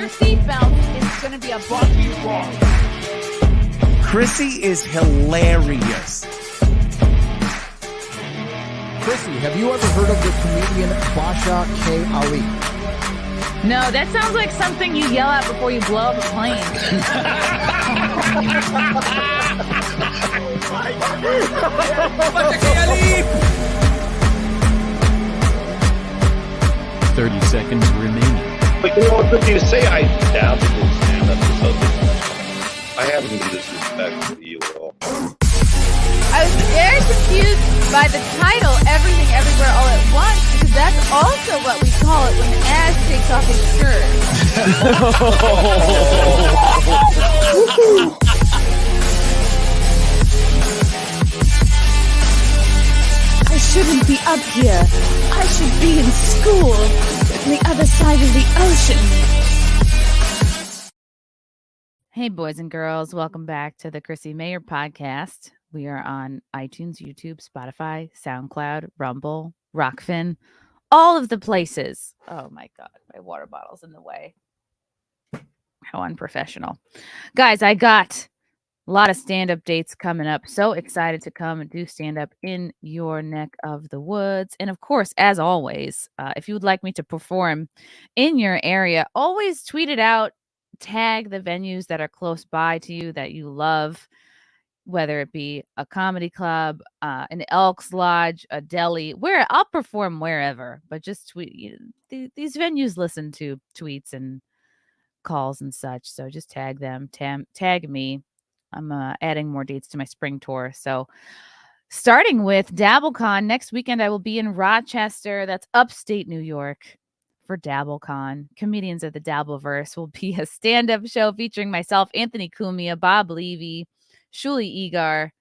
your seatbelt. It's going to be a bumpy ride. Chrissie is hilarious. Chrissie, have you ever heard of the comedian Basha K. Ali? No, that sounds like something you yell at before you blow up a plane. Basha K. Ali! 30 seconds remaining. But you know what good you say? I doubt it will stand up to something. I haven't been disrespectful to you at all. I was very confused by the title, Everything Everywhere All at Once, because that's also what we call it when Ash takes off his shirt. I shouldn't be up here. I should be in school on the other side of the ocean. Hey, boys and girls, welcome back to the Chrissie Mayr podcast. We are on iTunes, YouTube, Spotify, SoundCloud, Rumble, Rockfin, all of the places. Oh my God, my water bottle's in the way. How unprofessional. Guys, I got a lot of stand-up dates coming up. So excited to come and do stand-up in your neck of the woods. And of course, as always, if you would like me to perform in your area, always tweet it out. Tag the venues that are close by to you that you love, whether it be a comedy club, an Elks Lodge, a deli, where I'll perform wherever, but just tweet. These venues listen to tweets and calls and such. So just tag them, tag me. I'm adding more dates to my spring tour. So starting with DabbleCon, next weekend I will be in Rochester. That's upstate New York for DabbleCon. Comedians of the Dabbleverse will be a stand-up show featuring myself, Anthony Cumia, Bob Levy, Shuli Egar,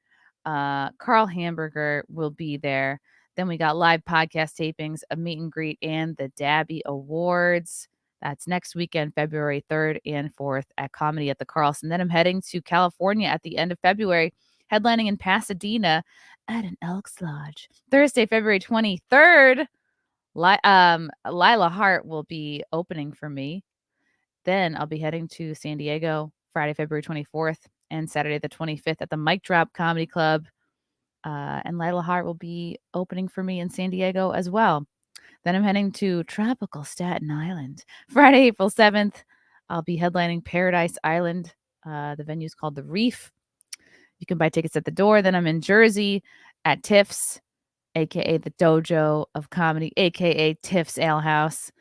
Carl Hamburger will be there. Then we got live podcast tapings, a meet and greet, and the Dabby Awards. That's next weekend, February 3rd and 4th at Comedy at the Carlson. Then I'm heading to California at the end of February, headlining in Pasadena at an Elks Lodge. Thursday, February 23rd, Lila Hart will be opening for me. Then I'll be heading to San Diego Friday, February 24th and Saturday the 25th at the Mic Drop Comedy Club. And Lila Hart will be opening for me in San Diego as well. Then I'm heading to tropical Staten Island. Friday, April 7th, I'll be headlining Paradise Island. The venue's called The Reef. You can buy tickets at the door. Then I'm in Jersey at Tiff's, a.k.a. the Dojo of Comedy, a.k.a. Tiff's Ale House.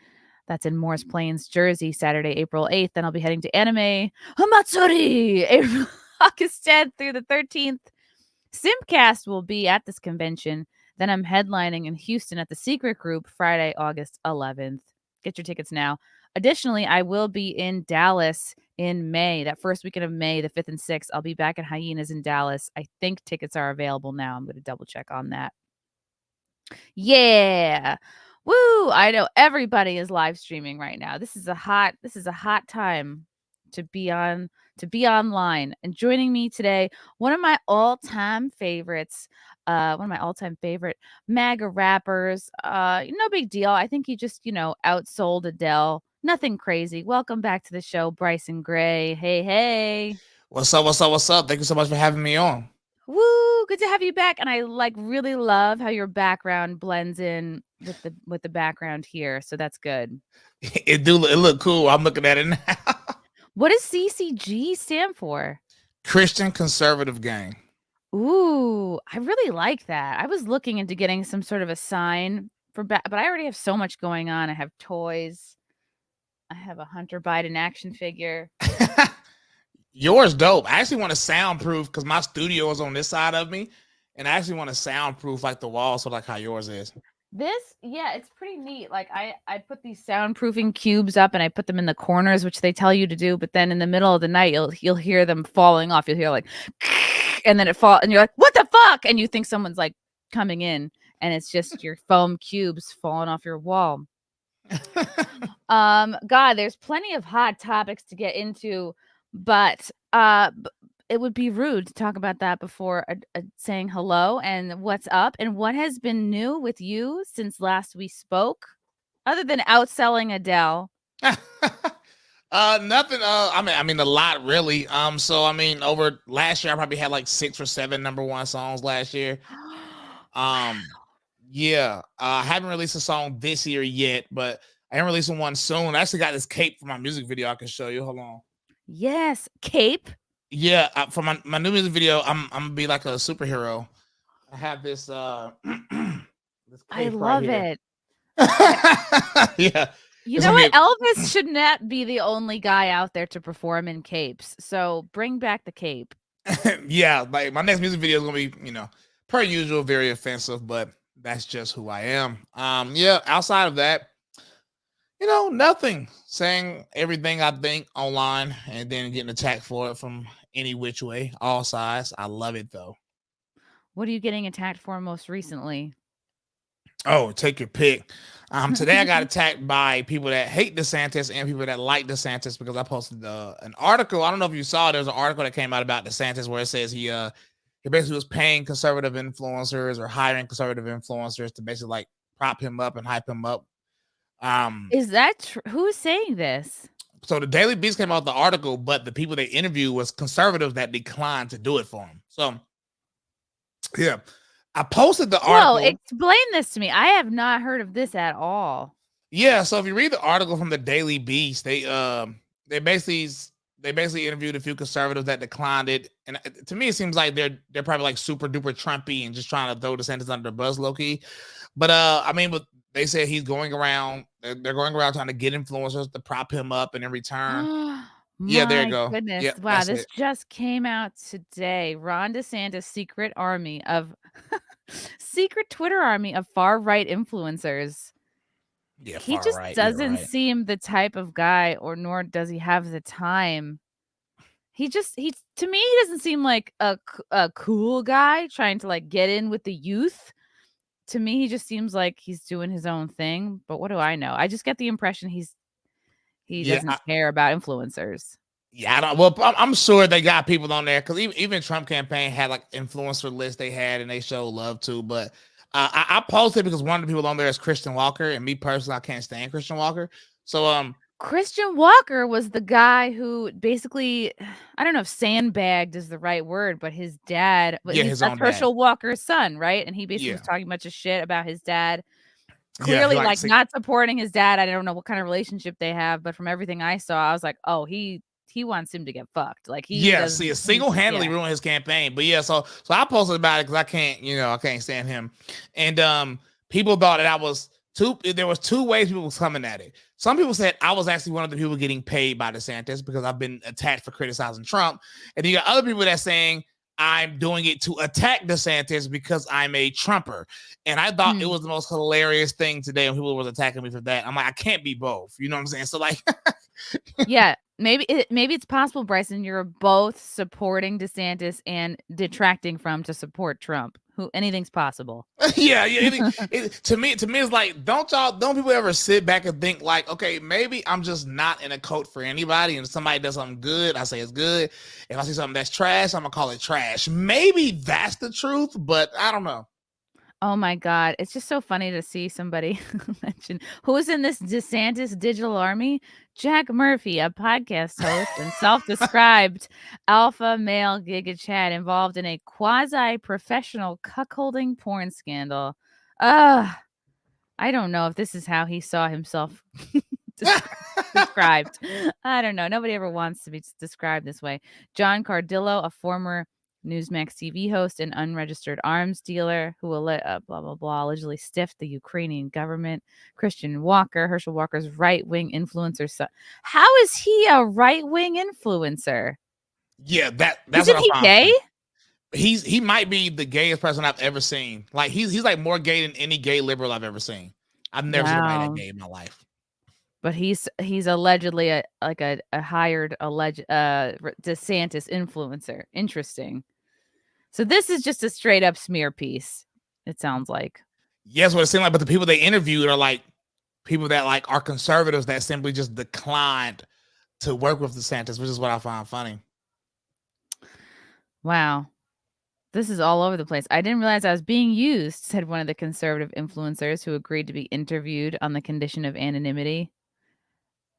That's in Morris Plains, Jersey, Saturday, April 8th. Then I'll be heading to Anime Hamatsuri, August 10th through the 13th. Simcast will be at this convention. Then I'm headlining in Houston at the Secret Group Friday, August 11th. Get your tickets now. Additionally, I will be in Dallas in May, that first weekend of May, the 5th and 6th. I'll be back at Hyenas in Dallas. I think tickets are available now. I'm going to double check on that. Yeah. Woo. I know everybody is live streaming right now. This is a hot time to be online. And joining me today, one of my all-time favorite MAGA rappers. No big deal. I think he just, outsold Adele. Nothing crazy. Welcome back to the show, Bryson Gray. Hey. What's up? Thank you so much for having me on. Woo, good to have you back. And I really love how your background blends in with the background here. So that's good. It look cool. I'm looking at it now. What does CCG stand for? Christian Conservative Gang. Ooh, I really like that. I was looking into getting some sort of a sign but I already have so much going on. I have toys. I have a Hunter Biden action figure. Yours dope. I actually want to soundproof because my studio is on this side of me, and I actually want to soundproof like the walls, so like how yours is. It's pretty neat. Like I put these soundproofing cubes up and I put them in the corners, which they tell you to do, but then in the middle of the night you'll hear them falling off. You'll hear like, and then it fall, and you're like, what the fuck? And you think someone's like coming in, and it's just your foam cubes falling off your wall. God, there's plenty of hot topics to get into, but it would be rude to talk about that before saying hello and what's up and what has been new with you since last we spoke, other than outselling Adele. Nothing. I mean, a lot really. So I mean, over last year, I probably had like 6 or 7 #1 songs last year. Yeah. I haven't released a song this year yet, but I am releasing one soon. I actually got this cape for my music video. I can show you. Hold on. Yes, cape. Yeah, for my new music video, I'm gonna be like a superhero. I have this this I cape love right it. Yeah. You It's know gonna what? Elvis should not be the only guy out there to perform in capes. So bring back the cape. Yeah, like my next music video is gonna be, per usual, very offensive, but that's just who I am. Yeah, outside of that, nothing. Saying everything I think online and then getting attacked for it from any which way, all sides. I love it though. What are you getting attacked for most recently? Oh, take your pick. Today I got attacked by people that hate DeSantis and people that like DeSantis because I posted an article. I don't know if you saw. There's an article that came out about DeSantis where it says he basically was paying conservative influencers or hiring conservative influencers to basically like prop him up and hype him up. Is that true? Who's saying this? So the Daily Beast came out with the article, but the people they interviewed was conservatives that declined to do it for him. So yeah, I posted the article. Whoa, explain this to me. I have not heard of this at all. Yeah, so if you read the article from the Daily Beast, they basically interviewed a few conservatives that declined it, and to me it seems like they're probably like super duper Trumpy and just trying to throw DeSantis under the bus, low key. But but they said he's going around. They're going around trying to get influencers to prop him up, and in return, yeah, there you go. Goodness. Yeah, Wow, that's this it. just came out today. Ron DeSantis' secret army of secret Twitter army of far-right influencers. Yeah, He far just right, doesn't right. seem the type of guy, or nor does he have the time. He to me, he doesn't seem like a cool guy trying to like get in with the youth. To me, he just seems like he's doing his own thing. But what do I know? I just get the impression he Yeah, doesn't care about influencers. Yeah, I don't. Well, I'm sure they got people on there because even Trump campaign had like influencer lists they had and they showed love to. But I posted because one of the people on there is Christian Walker, and me personally, I can't stand Christian Walker. So Christian Walker was the guy who basically, I don't know if sandbagged is the right word, but his dad, Yeah, his that's own dad. Herschel Walker's son, right? And he basically was talking a bunch of shit about his dad. Clearly, like not supporting his dad. I don't know what kind of relationship they have, but from everything I saw, I was like, oh, he wants him to get fucked. Like he single-handedly ruined his campaign. But yeah, so I posted about it because I can't stand him. And people thought that I was there was two ways people was coming at it. Some people said I was actually one of the people getting paid by DeSantis because I've been attacked for criticizing Trump. And you got other people that saying I'm doing it to attack DeSantis because I'm a Trumper. And I thought it was the most hilarious thing today when people was attacking me for that. I'm like, I can't be both. You know what I'm saying? So like, yeah, maybe it's possible, Bryson, you're both supporting DeSantis and detracting from to support Trump. Anything's possible. Yeah. To me, it's like, don't people ever sit back and think like, okay, maybe I'm just not in a cult for anybody, and if somebody does something good, I say it's good. If I see something that's trash, I'm gonna call it trash. Maybe that's the truth, but I don't know. Oh my God. It's just so funny to see somebody mention who's in this DeSantis digital army. Jack Murphy, a podcast host and self-described alpha male Giga Chad involved in a quasi-professional cuckolding porn scandal. I don't know if this is how he saw himself described. I don't know. Nobody ever wants to be described this way. John Cardillo, a former Newsmax TV host and unregistered arms dealer who allegedly stiffed the Ukrainian government. Christian Walker, Herschel Walker's right-wing influencer son. How is he a right-wing influencer? Yeah, that's Isn't he gay? He might be the gayest person I've ever seen. Like he's like more gay than any gay liberal I've ever seen. I've never seen anybody that gay in my life. But he's allegedly a hired DeSantis influencer. Interesting. So this is just a straight up smear piece. It sounds like. Yes, what it seemed like. But the people they interviewed are like people that like are conservatives that simply just declined to work with DeSantis, which is what I find funny. Wow. This is all over the place. I didn't realize I was being used, said one of the conservative influencers who agreed to be interviewed on the condition of anonymity.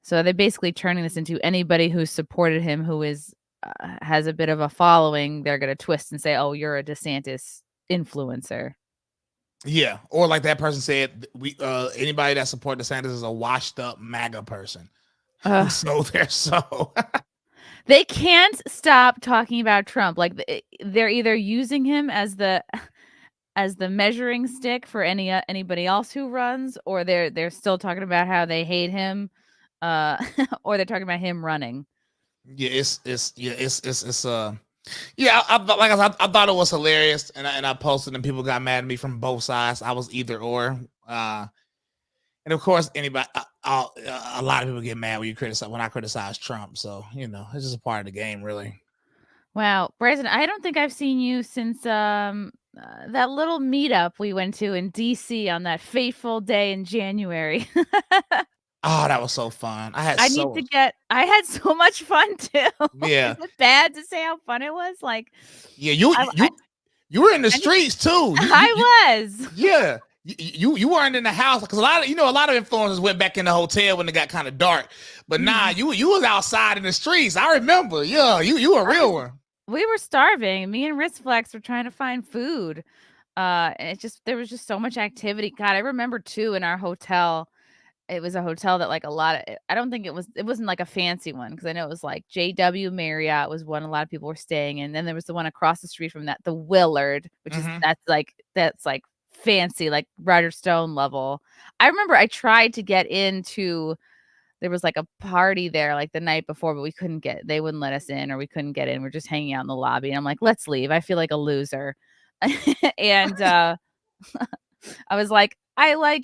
So they're basically turning this into anybody who supported him who is has a bit of a following. They're going to twist and say, "Oh, you're a DeSantis influencer." Yeah, or like that person said, we anybody that support DeSantis is a washed up MAGA person. So they're so they can't stop talking about Trump. Like they're either using him as the measuring stick for anybody else who runs, or they're still talking about how they hate him, or they're talking about him running. Yeah, it's yeah. I thought it was hilarious, and I posted, and people got mad at me from both sides. I was either or, and of course, anybody, a lot of people get mad when I criticize Trump. So it's just a part of the game, really. Wow, Bryson, I don't think I've seen you since that little meetup we went to in DC on that fateful day in January. Oh, that was so fun. I had so much fun too. Yeah. Is it bad to say how fun it was? Like, yeah, you were in the streets too. I was. Yeah. You weren't in the house because a lot of influencers went back in the hotel when it got kind of dark. But nah, you was outside in the streets. I remember. Yeah, you a real one. We were starving. Me and Ritzflex were trying to find food. And there was just so much activity. God, I remember too in our hotel. It was a hotel that like I don't think it wasn't like a fancy one, because I know it was like JW Marriott was one a lot of people were staying in. Then there was the one across the street from that, the Willard, which is that's like fancy, like Roger Stone level. I remember I tried to get into, there was like a party there like the night before, but they wouldn't let us in, or we couldn't get in. We're just hanging out in the lobby. And I'm like, let's leave. I feel like a loser. And I was like, I like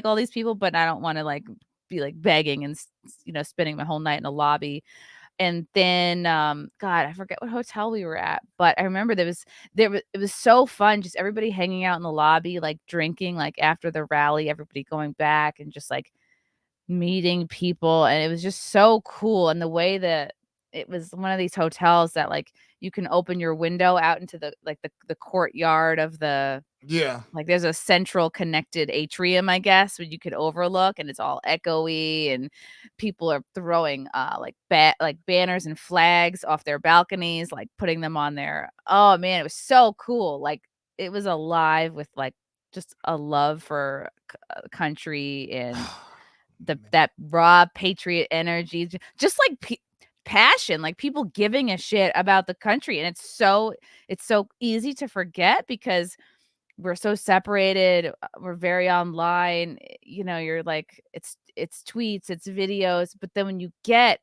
all these people, but I don't want to like be like begging and spending my whole night in a lobby. And then God, I forget what hotel we were at, but I remember it was so fun, just everybody hanging out in the lobby, like drinking, like after the rally, everybody going back and just like meeting people. And it was just so cool. And the way that it was one of these hotels that like you can open your window out into the courtyard of the, like there's a central connected atrium, I guess, where you could overlook, and it's all echoey, and people are throwing like banners and flags off their balconies, like putting them on there. Oh man, it was so cool. Like it was alive with like just a love for country and that raw patriot energy, just like passion, like people giving a shit about the country. And it's so easy to forget because we're so separated. We're very online. You're like, it's tweets, it's videos. But then when you get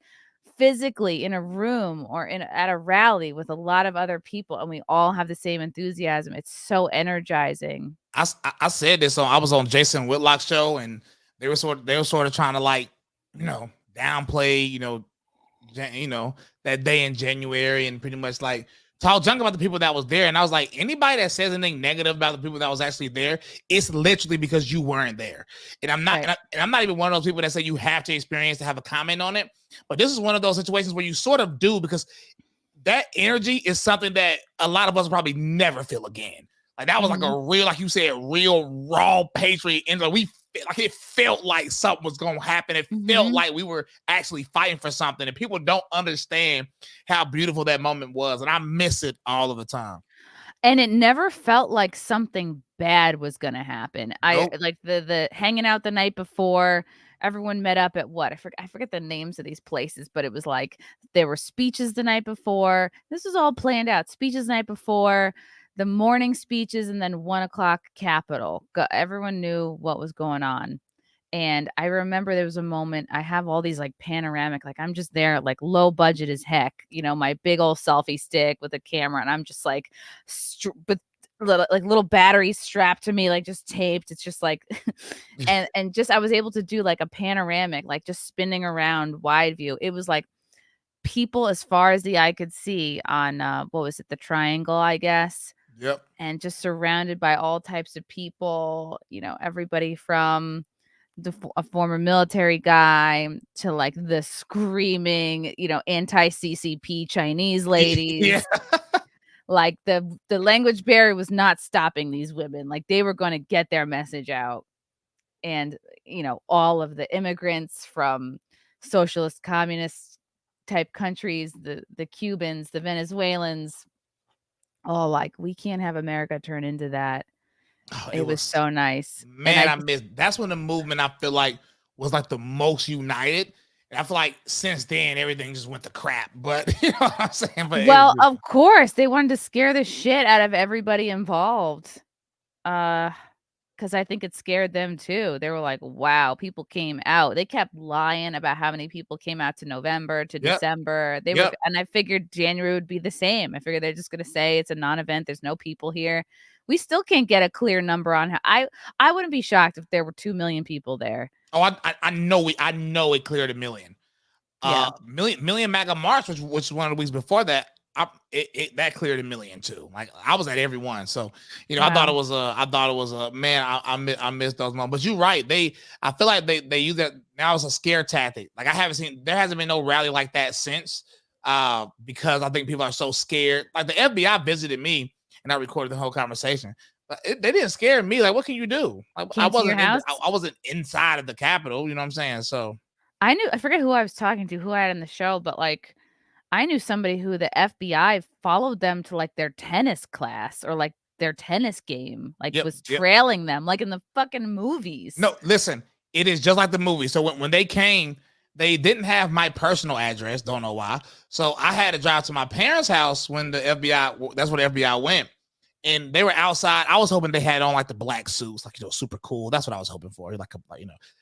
physically in a room or at a rally with a lot of other people, and we all have the same enthusiasm, it's so energizing. I said this I was on Jason Whitlock's show, and they were sort of trying to like, downplay, that day in January, and pretty much like talk junk about the people that was there. And I was like, anybody that says anything negative about the people that was actually there, it's literally because you weren't there. And I'm not, and I'm not even one of those people that say you have to experience to have a comment on it. But this is one of those situations where you sort of do, because that energy is something that a lot of us probably never feel again. Like that was like a real, like you said, real raw patriot energy. It felt like something was going to happen. It felt like we were actually fighting for something, and people don't understand how beautiful that moment was. And I miss it all of the time. And it never felt like something bad was going to happen. Nope. I like the hanging out the night before. Everyone met up at what? I forget the names of these places, but it was like there were speeches the night before. This was all planned out. Speeches the night before, the morning speeches, and then 1:00 Capitol. Everyone knew what was going on. And I remember there was a moment, I have all these like panoramic, like I'm just there, like low budget as heck, my big old selfie stick with a camera. And I'm just like, with little batteries strapped to me, like just taped. It's just like, and just, I was able to do like a panoramic, like just spinning around wide view. It was like people as far as the eye could see on, what was it? The triangle, I guess. Yep. And just surrounded by all types of people, everybody from a former military guy to like the screaming, anti-CCP Chinese ladies. Yeah. Like the language barrier was not stopping these women. Like they were going to get their message out. And, all of the immigrants from socialist, communist type countries, the Cubans, the Venezuelans, all like, we can't have America turn into that. Oh, It was so nice. Man, I missed. That's when the movement, I feel like, was like the most united. And I feel like since then everything just went to crap. But you know what I'm saying? But well, of course, they wanted to scare the shit out of everybody involved. Because I think it scared them too. They were like, wow, people came out. They kept lying about how many people came out to November, to December. They were, and I figured January would be the same. I figured they're just going to say it's a non-event. There's no people here. We still can't get a clear number on how. I wouldn't be shocked if there were 2 million people there. Oh, I know it cleared 1 million. Million MAGA March, which was one of the weeks before that. That cleared 1 million too. Like, I was at every one, so wow. I thought it was a man. I missed those moments. But you're right. I feel like they use that now as a scare tactic. Like, there hasn't been no rally like that since, because I think people are so scared. Like, the FBI visited me and I recorded the whole conversation. But they didn't scare me. Like, what can you do? Like, I wasn't inside of the Capitol. You know what I'm saying? So I forget who I was talking to, who I had on the show, but like, I knew somebody who the FBI followed them to like their tennis class or like their tennis game, like was trailing them like in the fucking movies. No, listen, it is just like the movie. So when they came, they didn't have my personal address. Don't know why. So I had to drive to my parents' house when the FBI, that's where the FBI went. And they were outside. I was hoping they had on like the black suits, like, super cool. That's what I was hoping for. Like, but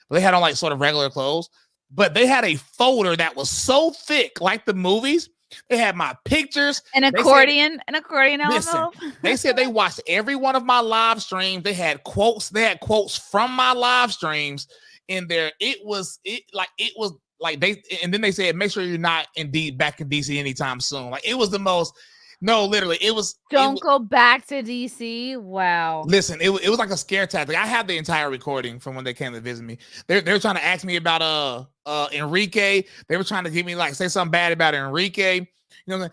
they had on like sort of regular clothes. But they had a folder that was so thick, like the movies. They had my pictures. An accordion envelope. They said they watched every one of my live streams. They had quotes. They had quotes from my live streams in there. It was like and then they said, make sure you're not back in DC anytime soon. Like, it was the most. No, literally, it was. Don't go back to DC. Wow. Listen, it was like a scare tactic. I have the entire recording from when they came to visit me. They were trying to ask me about Enrique. They were trying to give me say something bad about Enrique. I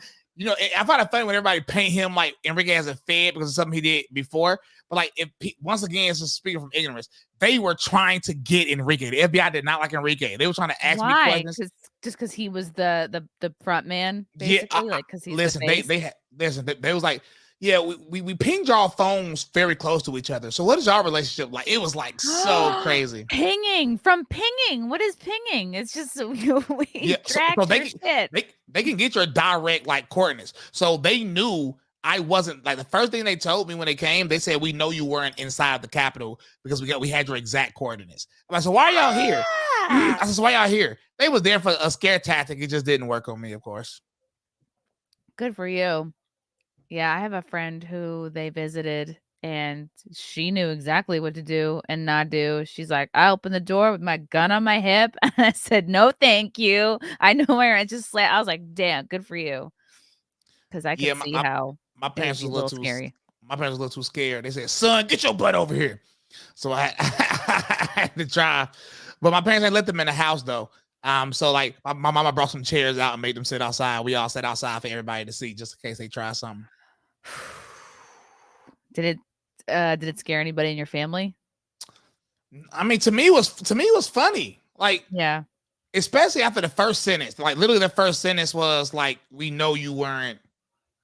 find it funny when everybody paint him like Enrique as a fed because of something he did before. But like, once again, it's just speaking from ignorance. They were trying to get Enrique. The FBI did not like Enrique. They were trying to ask me questions. Just because he was the front man, basically. Because he's listen. The face? They was like, yeah, we pinged y'all phones very close to each other. So what is y'all relationship like? It was like so crazy. Pinging. What is pinging? It's just so they can get your direct like coordinates. So they knew I wasn't like the first thing they told me when they came. They said, we know you weren't inside the Capitol because we had your exact coordinates. I'm like, so why are y'all here? I said, so why y'all here? They was there for a scare tactic. It just didn't work on me, of course. Good for you. Yeah, I have a friend who they visited and she knew exactly what to do and not do. She's like, I opened the door with my gun on my hip. And I said, no, thank you. I know where I just I was like, damn, good for you. Because I can see how my parents was a little too scary. My parents were a little too scared. They said, son, get your butt over here. So I had to drive. But my parents didn't let them in the house though. So like my mama brought some chairs out and made them sit outside. We all sat outside for everybody to see, just in case they try something. Did it scare anybody in your family? I mean, to me it was funny. Like, yeah, especially after the first sentence. Like, literally the first sentence was like, we know you weren't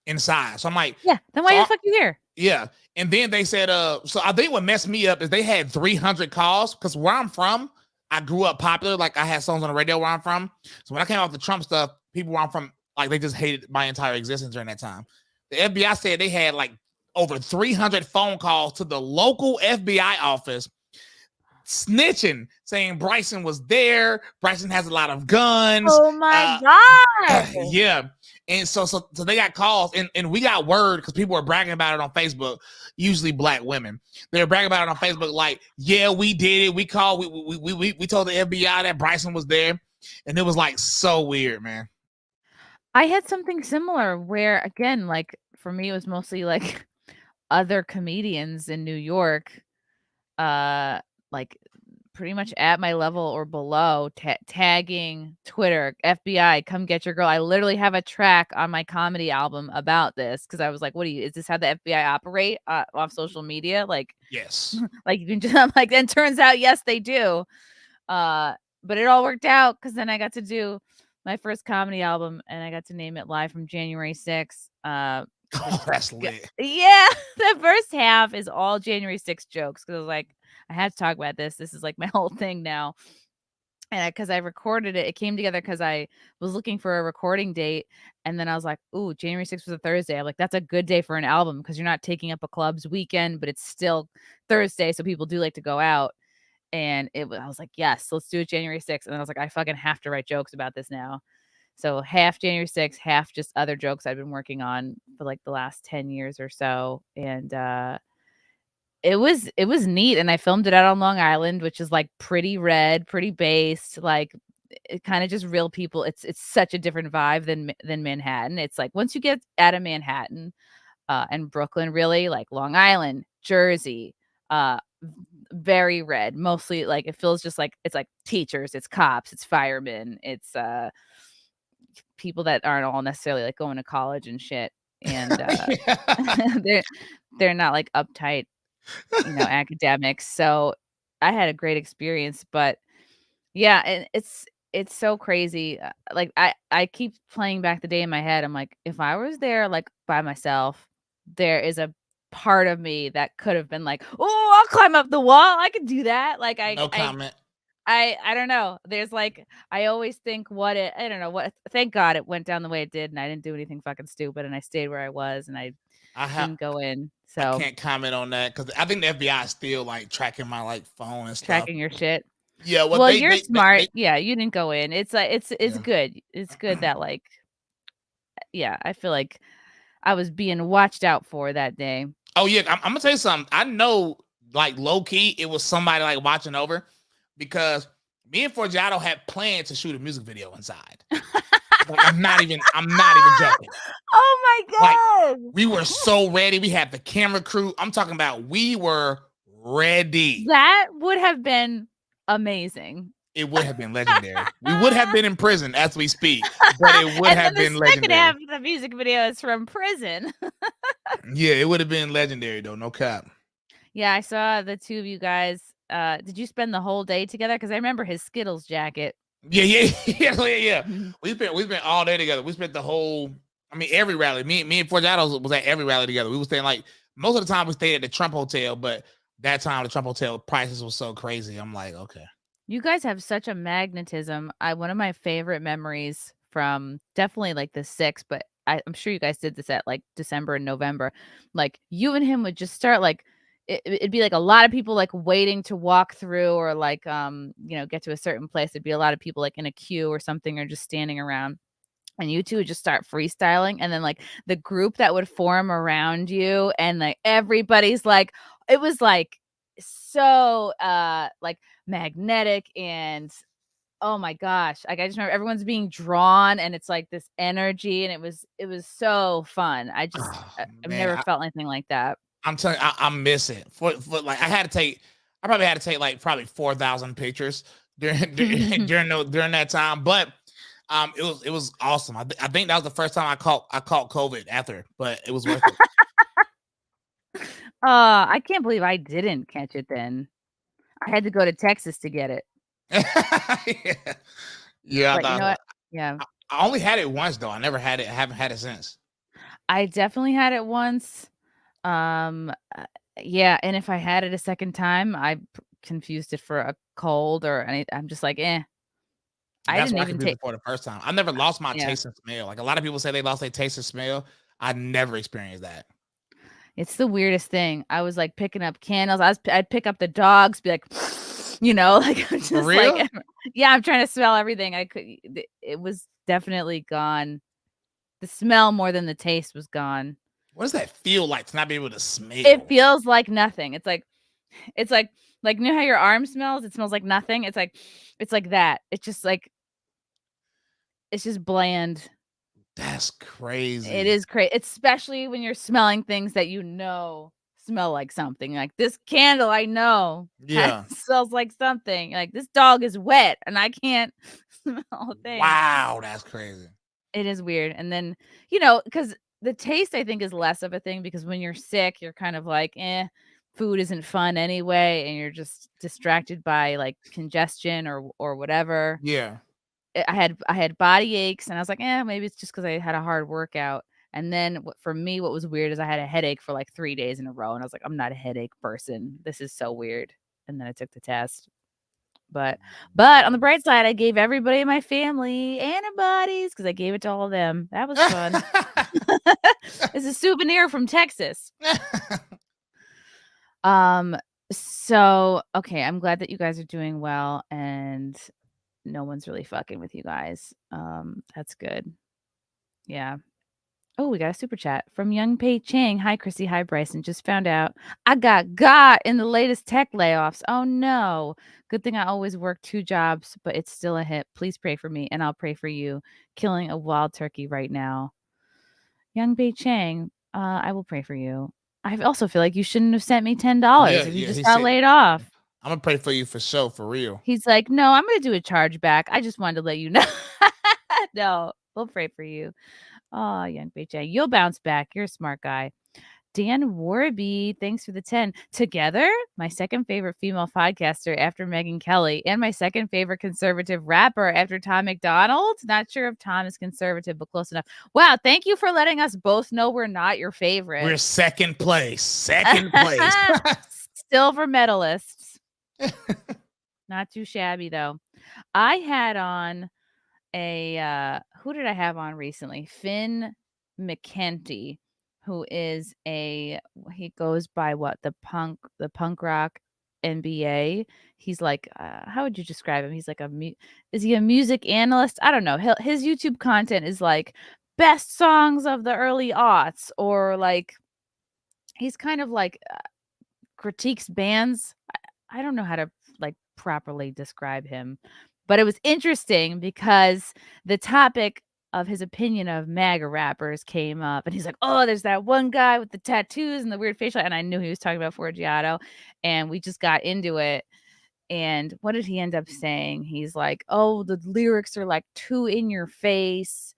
inside. So I'm like, yeah, then why the fuck you here? Yeah. And then they said, so I think what messed me up is they had 300 calls because where I'm from, I grew up popular. Like, I had songs on the radio where I'm from. So when I came off the Trump stuff, people where I'm from, like, they just hated my entire existence during that time. The FBI said they had like over 300 phone calls to the local FBI office snitching, saying Bryson was there. Bryson has a lot of guns. Oh my God. Yeah. And so they got calls and we got word because people were bragging about it on Facebook, usually black women. They were bragging about it on Facebook like, yeah, we did it. We called, we told the FBI that Bryson was there. And it was like so weird, man. I had something similar where, again, like for me, it was mostly like other comedians in New York, like pretty much at my level or below, tagging Twitter, FBI, come get your girl. I literally have a track on my comedy album about this because I was like, is this how the FBI operate off social media? Like, Yes. like you can just, I'm like, and turns out, yes, they do. But it all worked out because then I got to do my first comedy album and I got to name it Live from January 6th. Oh, that's lit. Yeah, the first half is all January 6th jokes because I was like, I had to talk about this. This is like my whole thing now. And because I recorded it, it came together because I was looking for a recording date. And then I was like, ooh, January 6th was a Thursday. I'm like, that's a good day for an album because you're not taking up a club's weekend, but it's still Thursday. So people do like to go out. And I was like, yes, let's do it January 6th. And then I was like, I fucking have to write jokes about this now. So half January 6th, half just other jokes I've been working on for like the last 10 years or so. And it was neat. And I filmed it out on Long Island, which is like pretty red, pretty based, like it kind of just real people. It's such a different vibe than Manhattan. It's like once you get out of Manhattan and Brooklyn, really like Long Island, Jersey, very red, mostly like it feels just like it's like teachers, it's cops, it's firemen, it's people that aren't all necessarily like going to college and shit, and they're not like uptight, academics. So I had a great experience, but yeah, and it's so crazy. Like I keep playing back the day in my head. I'm like, if I was there like by myself, there is a part of me that could have been like, oh, I'll climb up the wall. I could do that. Like No comment. I don't know. There's like I always think I don't know what. Thank God it went down the way it did, and I didn't do anything fucking stupid, and I stayed where I was, and I didn't go in. So I can't comment on that because I think the FBI is still like tracking my like phone and stuff. Tracking your shit. Yeah, well, you're smart. Yeah, you didn't go in. It's like it's good. It's good that like, yeah, I feel like I was being watched out for that day. Oh yeah, I'm gonna tell you something. I know, like low key, it was somebody like watching over because me and Forgiato had planned to shoot a music video inside. Like, I'm not even joking. Oh my god! Like, we were so ready. We had the camera crew. I'm talking about we were ready. That would have been amazing. It would have been legendary. We would have been in prison as we speak, but it would have been legendary. The second half of the music video is from prison. Yeah, it would have been legendary though, no cap. Yeah, I saw the two of you guys. Did you spend the whole day together? Because I remember his Skittles jacket. Yeah. We spent all day together. We spent the whole. I mean, every rally. Me and Forgiato was at every rally together. We were staying like most of the time we stayed at the Trump Hotel, but that time the Trump Hotel prices was so crazy. I'm like, okay. You guys have such a magnetism. One of my favorite memories from definitely like the 6th, but I'm sure you guys did this at like December and November. Like you and him would just start like it'd be like a lot of people like waiting to walk through or like get to a certain place. It'd be a lot of people like in a queue or something or just standing around. And you two would just start freestyling, and then like the group that would form around you, and like everybody's like, it was like so like magnetic, and oh my gosh, like I just remember everyone's being drawn, and it's like this energy, and it was so fun. I've never felt anything like that. I'm telling you, I miss it. For like I probably had to take like 4,000 pictures during that time, but it was awesome. I think that was the first time I caught COVID after, but it was worth it. I can't believe I didn't catch it then. I had to go to Texas to get it. Yeah. But you know what? Yeah. I only had it once though. I never had it. I haven't had it since. I definitely had it once. Yeah, and if I had it a second time, I confused it for a cold or anything. I'm just like, eh. That's what I confused it for the first time. I never lost my taste and smell. Like a lot of people say they lost their taste and smell. I never experienced that. It's the weirdest thing. I was like picking up candles. I'd pick up the dogs, be like, like I'm just for real? like, yeah, I'm trying to smell everything. It was definitely gone. The smell more than the taste was gone. What does that feel like to not be able to smell? It feels like nothing. It's like you know how your arm smells? It smells like nothing. It's like that. It's just like, it's just bland. That's crazy. It is crazy, especially when you're smelling things that smell like something. Like this candle, I know. Yeah. Smells like something. Like this dog is wet and I can't smell a thing. Wow, that's crazy. It is weird. And then, because the taste, I think, is less of a thing because when you're sick, you're kind of like, food isn't fun anyway. And you're just distracted by like congestion or whatever. Yeah. I had body aches and I was like, maybe it's just because I had a hard workout. And then for me, what was weird is I had a headache for like 3 days in a row. And I was like, I'm not a headache person. This is so weird. And then I took the test. But on the bright side, I gave everybody in my family antibodies because I gave it to all of them. That was fun. It's a souvenir from Texas. So, okay, I'm glad that you guys are doing well and no one's really fucking with you guys. That's good. Yeah. Oh, we got a super chat from Young Pei Chang. Hi, Chrissy. Hi, Bryson. Just found out I got in the latest tech layoffs. Oh, no. Good thing I always work 2 jobs, but it's still a hit. Please pray for me, and I'll pray for you. Killing a wild turkey right now. Young Pei Chang, I will pray for you. I also feel like you shouldn't have sent me $10 if you just got laid off. I'm going to pray for you for sure, for real. He's like, no, I'm going to do a chargeback. I just wanted to let you know. No, we'll pray for you. Oh, Young BJ, you'll bounce back. You're a smart guy. Dan Warby, thanks for the 10. Together, my second favorite female podcaster after Megyn Kelly, and my second favorite conservative rapper after Tom McDonald. Not sure if Tom is conservative, but close enough. Wow, thank you for letting us both know we're not your favorite. We're second place. Second place. Silver medalists. Not too shabby, though. I had on who did I have on recently? Finn McKenty, who is he goes by what? The punk rock NBA. He's like, how would you describe him? He's like is he a music analyst? I don't know. His YouTube content is like best songs of the early aughts, or like he's kind of like critiques bands. I don't know how to like properly describe him. But it was interesting because the topic of his opinion of MAGA rappers came up. And he's like, oh, there's that one guy with the tattoos and the weird facial. And I knew he was talking about Forgiato. And we just got into it. And what did he end up saying? He's like, oh, the lyrics are like too in your face.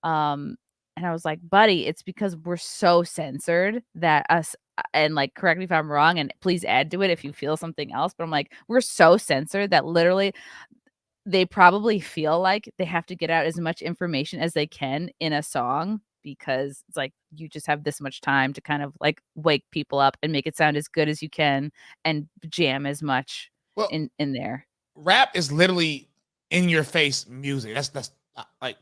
And I was like, buddy, it's because we're so censored that us, and like, correct me if I'm wrong, and please add to it if you feel something else. But I'm like, we're so censored that literally they probably feel like they have to get out as much information as they can in a song, because it's like you just have this much time to kind of like wake people up and make it sound as good as you can and jam as much in there. Rap is literally in your face music. That's like,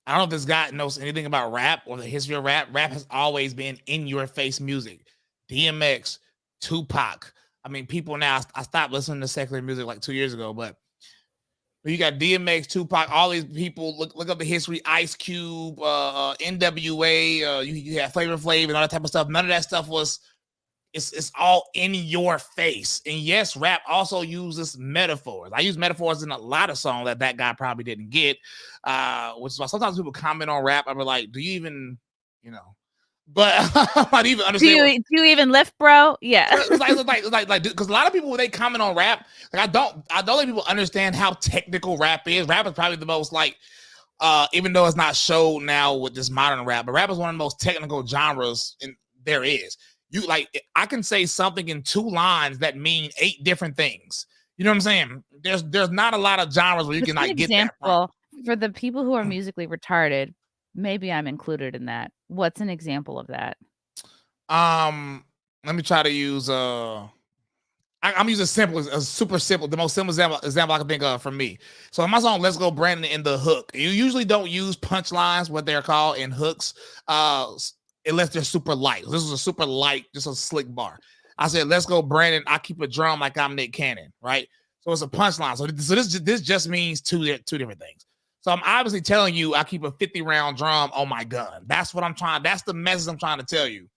I don't know if this guy knows anything about rap or the history of rap. Rap has always been in your face music. DMX, Tupac. I mean, people now, I stopped listening to secular music like 2 years ago, but you got DMX, Tupac, all these people. Look up the history. Ice Cube, NWA. You have Flavor Flav and all that type of stuff. None of that stuff was. It's all in your face. And yes, rap also uses metaphors. I use metaphors in a lot of songs that guy probably didn't get. Which is why sometimes people comment on rap. I'm like, do you even, But I might even understand. Do you even lift, bro? Yeah. It's like, because a lot of people, when they comment on rap, like I don't think people understand how technical rap is. Rap is probably the most even though it's not showed now with this modern rap, but rap is one of the most technical genres there is. I can say something in 2 lines that mean 8 different things. You know what I'm saying? There's not a lot of genres where you can like get that from. For the people who are musically retarded. Maybe I'm included in that. What's an example of that? Let me try to use I'm using super simple, the most simple example I can think of for me. So in my song Let's Go Brandon, in the hook, you usually don't use punchlines, what they're called, in hooks, unless they're super light. This is a super light, just a slick bar. I said, let's go Brandon, I keep a drum like I'm Nick Cannon, right? So it's a punchline. So this just means two different things. So I'm obviously telling you I keep a 50-round drum on my gun. That's what I'm trying. That's the message I'm trying to tell you.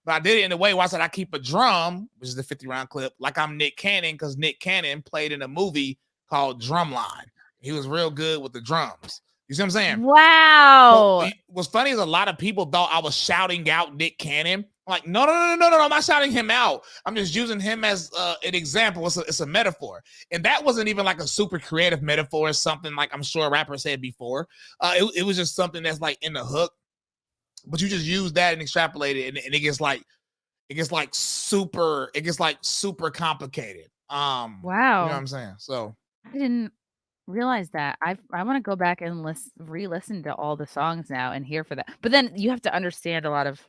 But I did it in a way where I said I keep a drum, which is the 50-round clip, like I'm Nick Cannon, because Nick Cannon played in a movie called Drumline. He was real good with the drums. You see what I'm saying? Wow. What's funny is a lot of people thought I was shouting out Nick Cannon. Like, no, I'm not shouting him out. I'm just using him as an example. It's a metaphor. And that wasn't even like a super creative metaphor. It's something like I'm sure a rapper said before. It was just something that's like in the hook. But you just use that and extrapolate it, and it gets like super complicated. Wow. You know what I'm saying? So I didn't realize that. I want to go back and re-listen to all the songs now and hear for that. But then you have to understand a lot of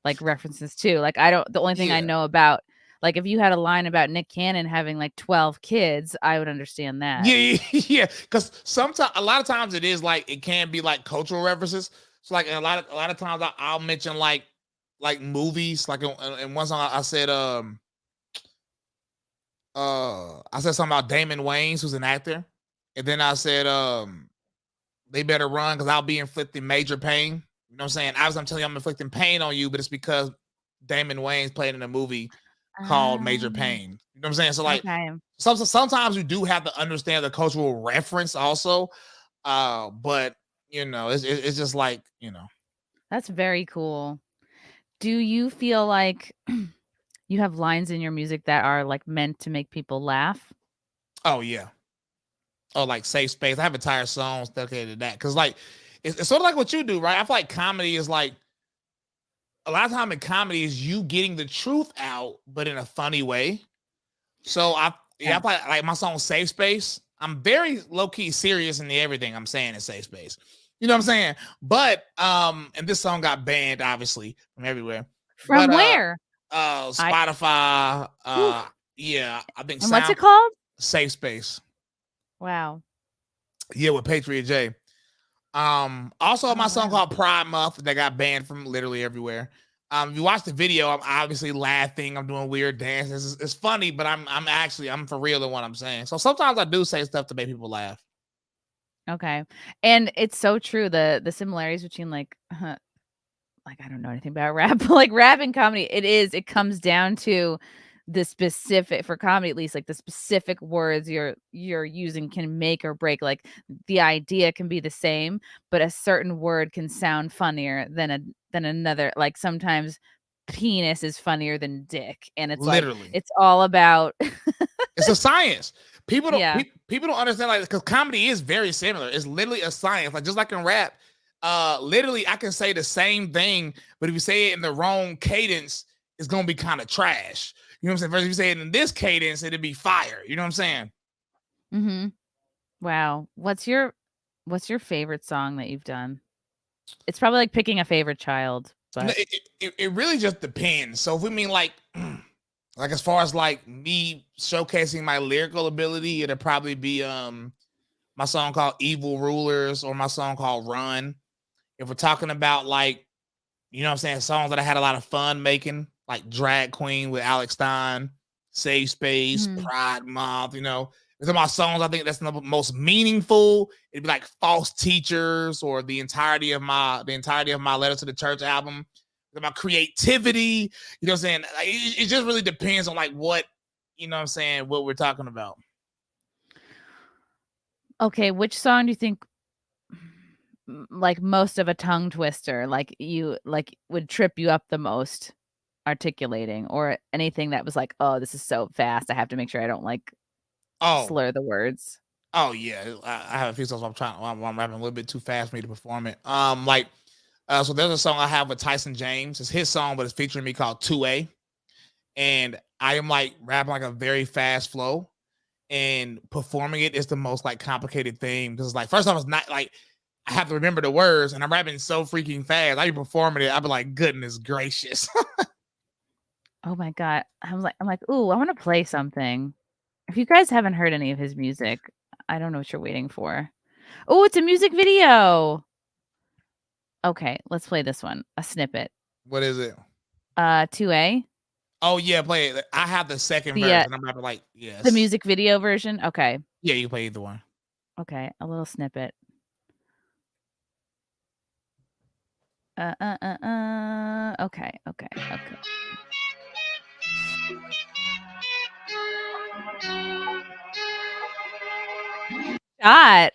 like references too. Like the only thing I know about, like if you had a line about Nick Cannon having like 12 kids, I would understand that. Yeah. Because a lot of times it is like it can be like cultural references. So like a lot of times I'll mention like movies. Like in one song I said something about Damon Wayans, who's an actor, and then I said they better run because I'll be inflicting major pain. You know what I'm saying? Obviously, I'm telling you I'm inflicting pain on you, but it's because Damon Wayans played in a movie called Major Pain. You know what I'm saying? So like sometimes you do have to understand the cultural reference also. But you know, it's just like, you know. That's very cool. Do you feel like you have lines in your music that are like meant to make people laugh? Oh yeah. Oh, like Safe Space. I have entire songs dedicated to that. Because like it's sort of like what you do, right? I feel like comedy is like a lot of time in comedy is you getting the truth out, but in a funny way. So I play like my song Safe Space. I'm very low-key serious in everything I'm saying in Safe Space. You know what I'm saying? But and this song got banned obviously from everywhere. From where? Spotify. Yeah, I think. And what's it called? Safe Space. Wow. Yeah, with Patriot J. Also my song called Pride Month that got banned from literally everywhere. If you watch the video, I'm obviously laughing. I'm doing weird dances. It's funny, but I'm for real in what I'm saying. So sometimes I do say stuff to make people laugh. Okay. And it's so true. The similarities between like I don't know anything about rap, but like rap and comedy, it comes down to the specific, for comedy at least, like the specific words you're using can make or break. Like the idea can be the same, but a certain word can sound funnier than another. Like sometimes penis is funnier than dick, and it's literally like it's all about it's a science. People don't understand, like, because comedy is very similar. It's literally a science. Like just like in rap, literally I can say the same thing, but if you say it in the wrong cadence, it's gonna be kind of trash. You know what I'm saying? First, if you say it in this cadence, it'd be fire. You know what I'm saying? Mm-hmm. Wow. What's your favorite song that you've done? It's probably like picking a favorite child, but it really just depends. So if we mean like as far as like me showcasing my lyrical ability, it'll probably be my song called Evil Rulers or my song called Run. If we're talking about like, you know what I'm saying, songs that I had a lot of fun making, like Drag Queen with Alex Stein, Safe Space, Pride Month, you know. These are my songs I think that's the most meaningful. It'd be like False Teachers or the entirety of my Letter to the Church album. About creativity, you know what I'm saying? Like, it just really depends on like what, you know what I'm saying, what we're talking about. Okay, which song do you think like most of a tongue twister, like you like would trip you up the most articulating, or anything that was like, oh, this is so fast, I have to make sure I don't like slur the words? Oh yeah, I have a few songs I'm rapping a little bit too fast for me to perform it. So there's a song I have with Tyson James. It's his song, but it's featuring me, called 2A. And I am like rapping like a very fast flow, and performing it is the most like complicated thing because like first off, it's not like I have to remember the words, and I'm rapping so freaking fast. I be performing it, I'd be like, goodness gracious. Oh my God. I'm like, ooh, I want to play something. If you guys haven't heard any of his music, I don't know what you're waiting for. Oh, it's a music video. Okay, let's play this one. A snippet. What is it? 2A. Oh yeah, play it. I have the second version. I'm rapping like, yes. The music video version? Okay. Yeah, you play either one. Okay, a little snippet. Okay. Shot.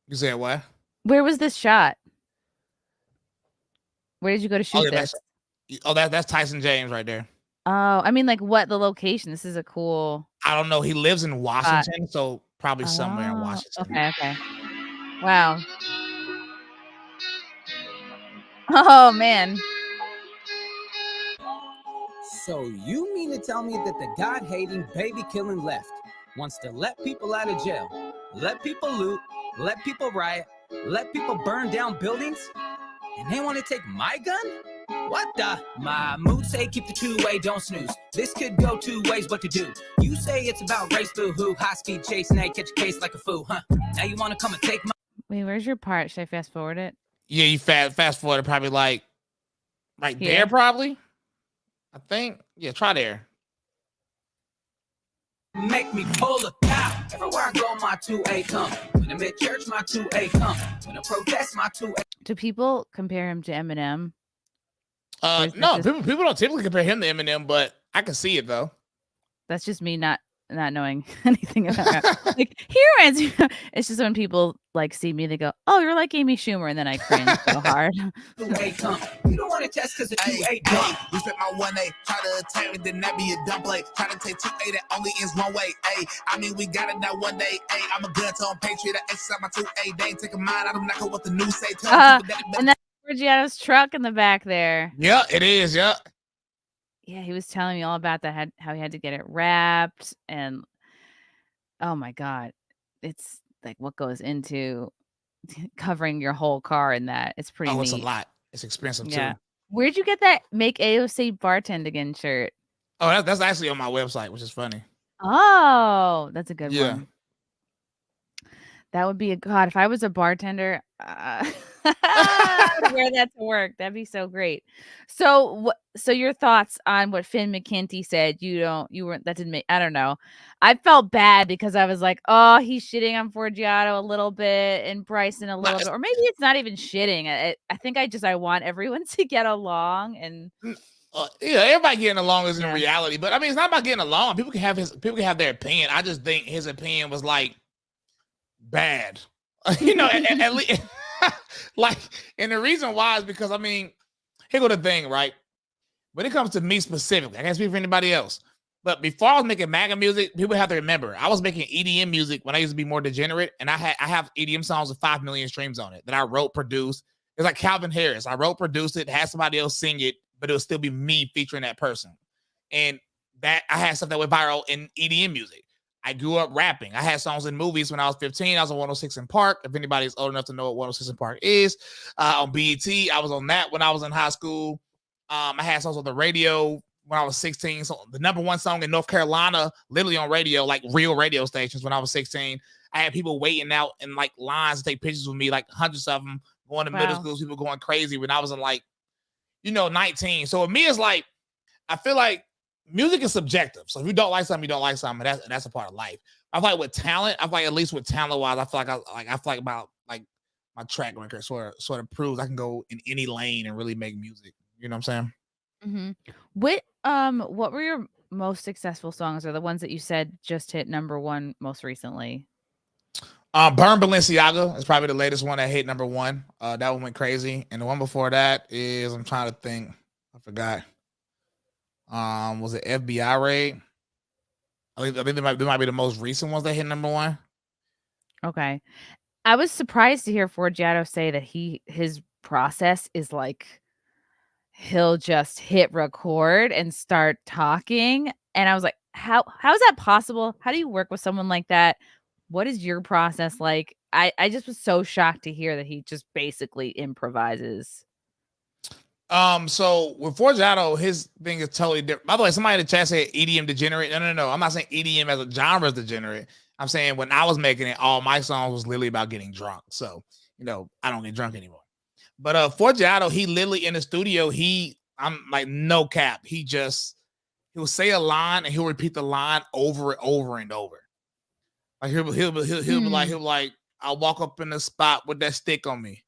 You said what? Where was this shot? Where did you go to shoot this? That's Tyson James right there. Oh, I mean, like, what the location? This is a cool. I don't know. He lives in Washington, so probably somewhere in Oh, Washington. okay. Wow. Oh man. So you mean to tell me that the God-hating, baby-killing left wants to let people out of jail, let people loot, let people riot, let people burn down buildings, and they want to take my gun? What the? My mood say keep the two-way, don't snooze. This could go two ways, what to do? You say it's about race, boo-hoo, high-speed chase, now you catch a case like a fool, huh? Now you want to come and take my... Wait, where's your part? Should I fast forward it? Yeah, you fast forward probably like right Here? there, probably. I think. Yeah, try there. Make me pull a cow. Everywhere I go, my 2A come. When I'm at church, my 2A come. When I protest, my 2A. Do people compare him to Eminem? Or is that No, just- people don't typically compare him to Eminem, but I can see it though. That's just me not knowing anything about rap. Like, he reminds me. It's just when people like see me, they go, "Oh, you're like Amy Schumer," and then I cringe so hard. 2A come. You don't want to test because the 2A dumb. Respect my 1A. Try to attack me, then that be a dumb play. Try to take 2A that only ends one way. Ay, I mean, we got it that one day. Ay, I'm a good tone patriot. I exercise my 2A. They ain't taking mine. I don't know what the news say. Tell people that And that's Forgiato's truck in the back there. Yeah, it is. Yeah. Yeah, he was telling me all about that, how he had to get it wrapped, and oh my god, it's like what goes into covering your whole car in that. It's pretty Oh, it's a neat. lot. It's expensive Yeah. too. Where'd you get that "Make AOC Bartend Again" shirt? Oh, that's actually on my website, which is funny. Oh, that's a good Yeah. one. That would be a god. If I was a bartender, I would wear that to work. That'd be so great. So, so your thoughts on what Finn McKenty said? That didn't make. I don't know. I felt bad because I was like, oh, he's shitting on Forgiato a little bit and Bryson a little bit, or maybe it's not even shitting. I think I want everyone to get along and. Yeah, everybody getting along is in Yeah. reality, but I mean, it's not about getting along. People can have their opinion. I just think his opinion was like bad, you know. At least, like, and the reason why is because I mean, here go the thing, right? When it comes to me specifically, I can't speak for anybody else. But before I was making MAGA music, people have to remember I was making EDM music when I used to be more degenerate, and I have EDM songs with 5 million streams on it that I wrote, produced. It's like Calvin Harris. I wrote, produced it, had somebody else sing it, but it'll still be me featuring that person. And that I had stuff that went viral in EDM music. I grew up rapping. I had songs in movies when I was 15. I was on 106 in Park. If anybody's old enough to know what 106 in Park is, on BET, I was on that when I was in high school. I had songs on the radio when I was 16. So the number one song in North Carolina, literally on radio, like real radio stations when I was 16. I had people waiting out in like lines to take pictures with me, like hundreds of them, going to middle schools, people going crazy when I was in like, 19. So with me, it's like, I feel like music is subjective. So if you don't like something, you don't like something. That's a part of life. I feel like with talent, I feel like at least with talent wise, I feel like about like my track record sort of proves I can go in any lane and really make music. You know what I'm saying? Mm-hmm. What were your most successful songs, or the ones that you said just hit #1 most recently? Burn Balenciaga is probably the latest one that hit #1. That one went crazy. And the one before that is, I'm trying to think. I forgot. Was it FBI Raid? I think they might be the most recent ones that hit #1. Okay. I was surprised to hear Forgiato say that his process is like he'll just hit record and start talking. And I was like, how is that possible? How do you work with someone like that? What is your process like? I just was so shocked to hear that he just basically improvises. So with Forgiato, his thing is totally different. By the way, somebody in the chat said EDM degenerate. No. I'm not saying EDM as a genre is degenerate. I'm saying when I was making it, all my songs was literally about getting drunk. So, I don't get drunk anymore. But Forgiato, he literally in the studio, I'm like, no cap. He'll say a line and he'll repeat the line over and over and over. Like he'll be like, I'll walk up in the spot with that stick on me.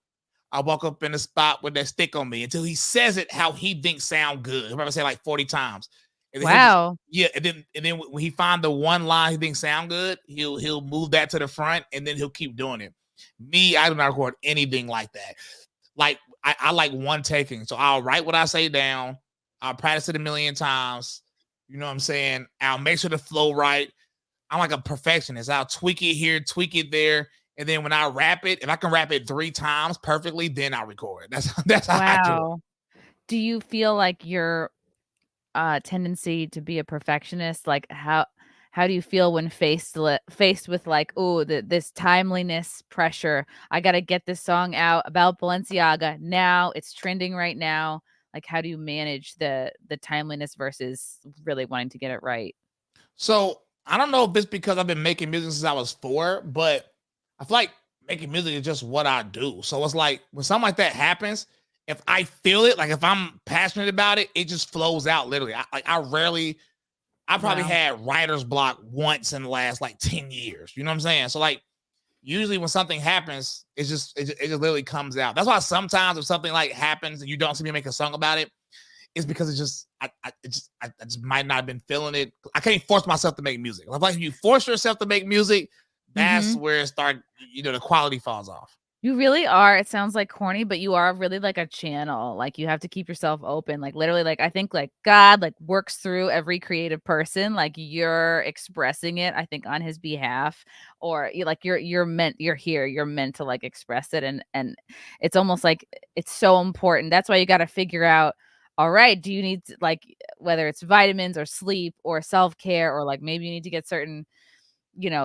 I'll walk up in the spot with that stick on me until he says it how he thinks sound good. He'll probably say like 40 times. And wow. And then when he find the one line he thinks sound good, he'll move that to the front and then he'll keep doing it. Me, I do not record anything like that. like I like one taking. So I'll write what I say down. I'll practice it a million times. You know what I'm saying? I'll make sure the flow right. I'm like a perfectionist. I'll tweak it here, tweak it there. And then when I rap it, if I can rap it 3 times perfectly, then I'll record. That's how I do it. Wow. Do you feel like your tendency to be a perfectionist, like how do you feel when faced with like, oh, this timeliness pressure? I got to get this song out about Balenciaga now. It's trending right now. Like, how do you manage the timeliness versus really wanting to get it right? So I don't know if it's because I've been making music since I was 4, but I feel like making music is just what I do. So it's like when something like that happens, if I feel it, like if I'm passionate about it, it just flows out literally. I probably Wow. had writer's block once in the last like 10 years. You know what I'm saying? So like usually when something happens, it just literally comes out. That's why sometimes if something like happens and you don't see me make a song about it, it's because it's just I just might not have been feeling it. I can't force myself to make music. Like if you force yourself to make music, that's where it the quality falls off. You really are. It sounds like corny, but you are really like a channel. Like you have to keep yourself open. Like literally, like I think like God like works through every creative person. Like you're expressing it, I think, on his behalf. Or you're meant to like express it. And it's almost like it's so important. That's why you gotta figure out, all right, do you need like whether it's vitamins or sleep or self-care, or like maybe you need to get certain,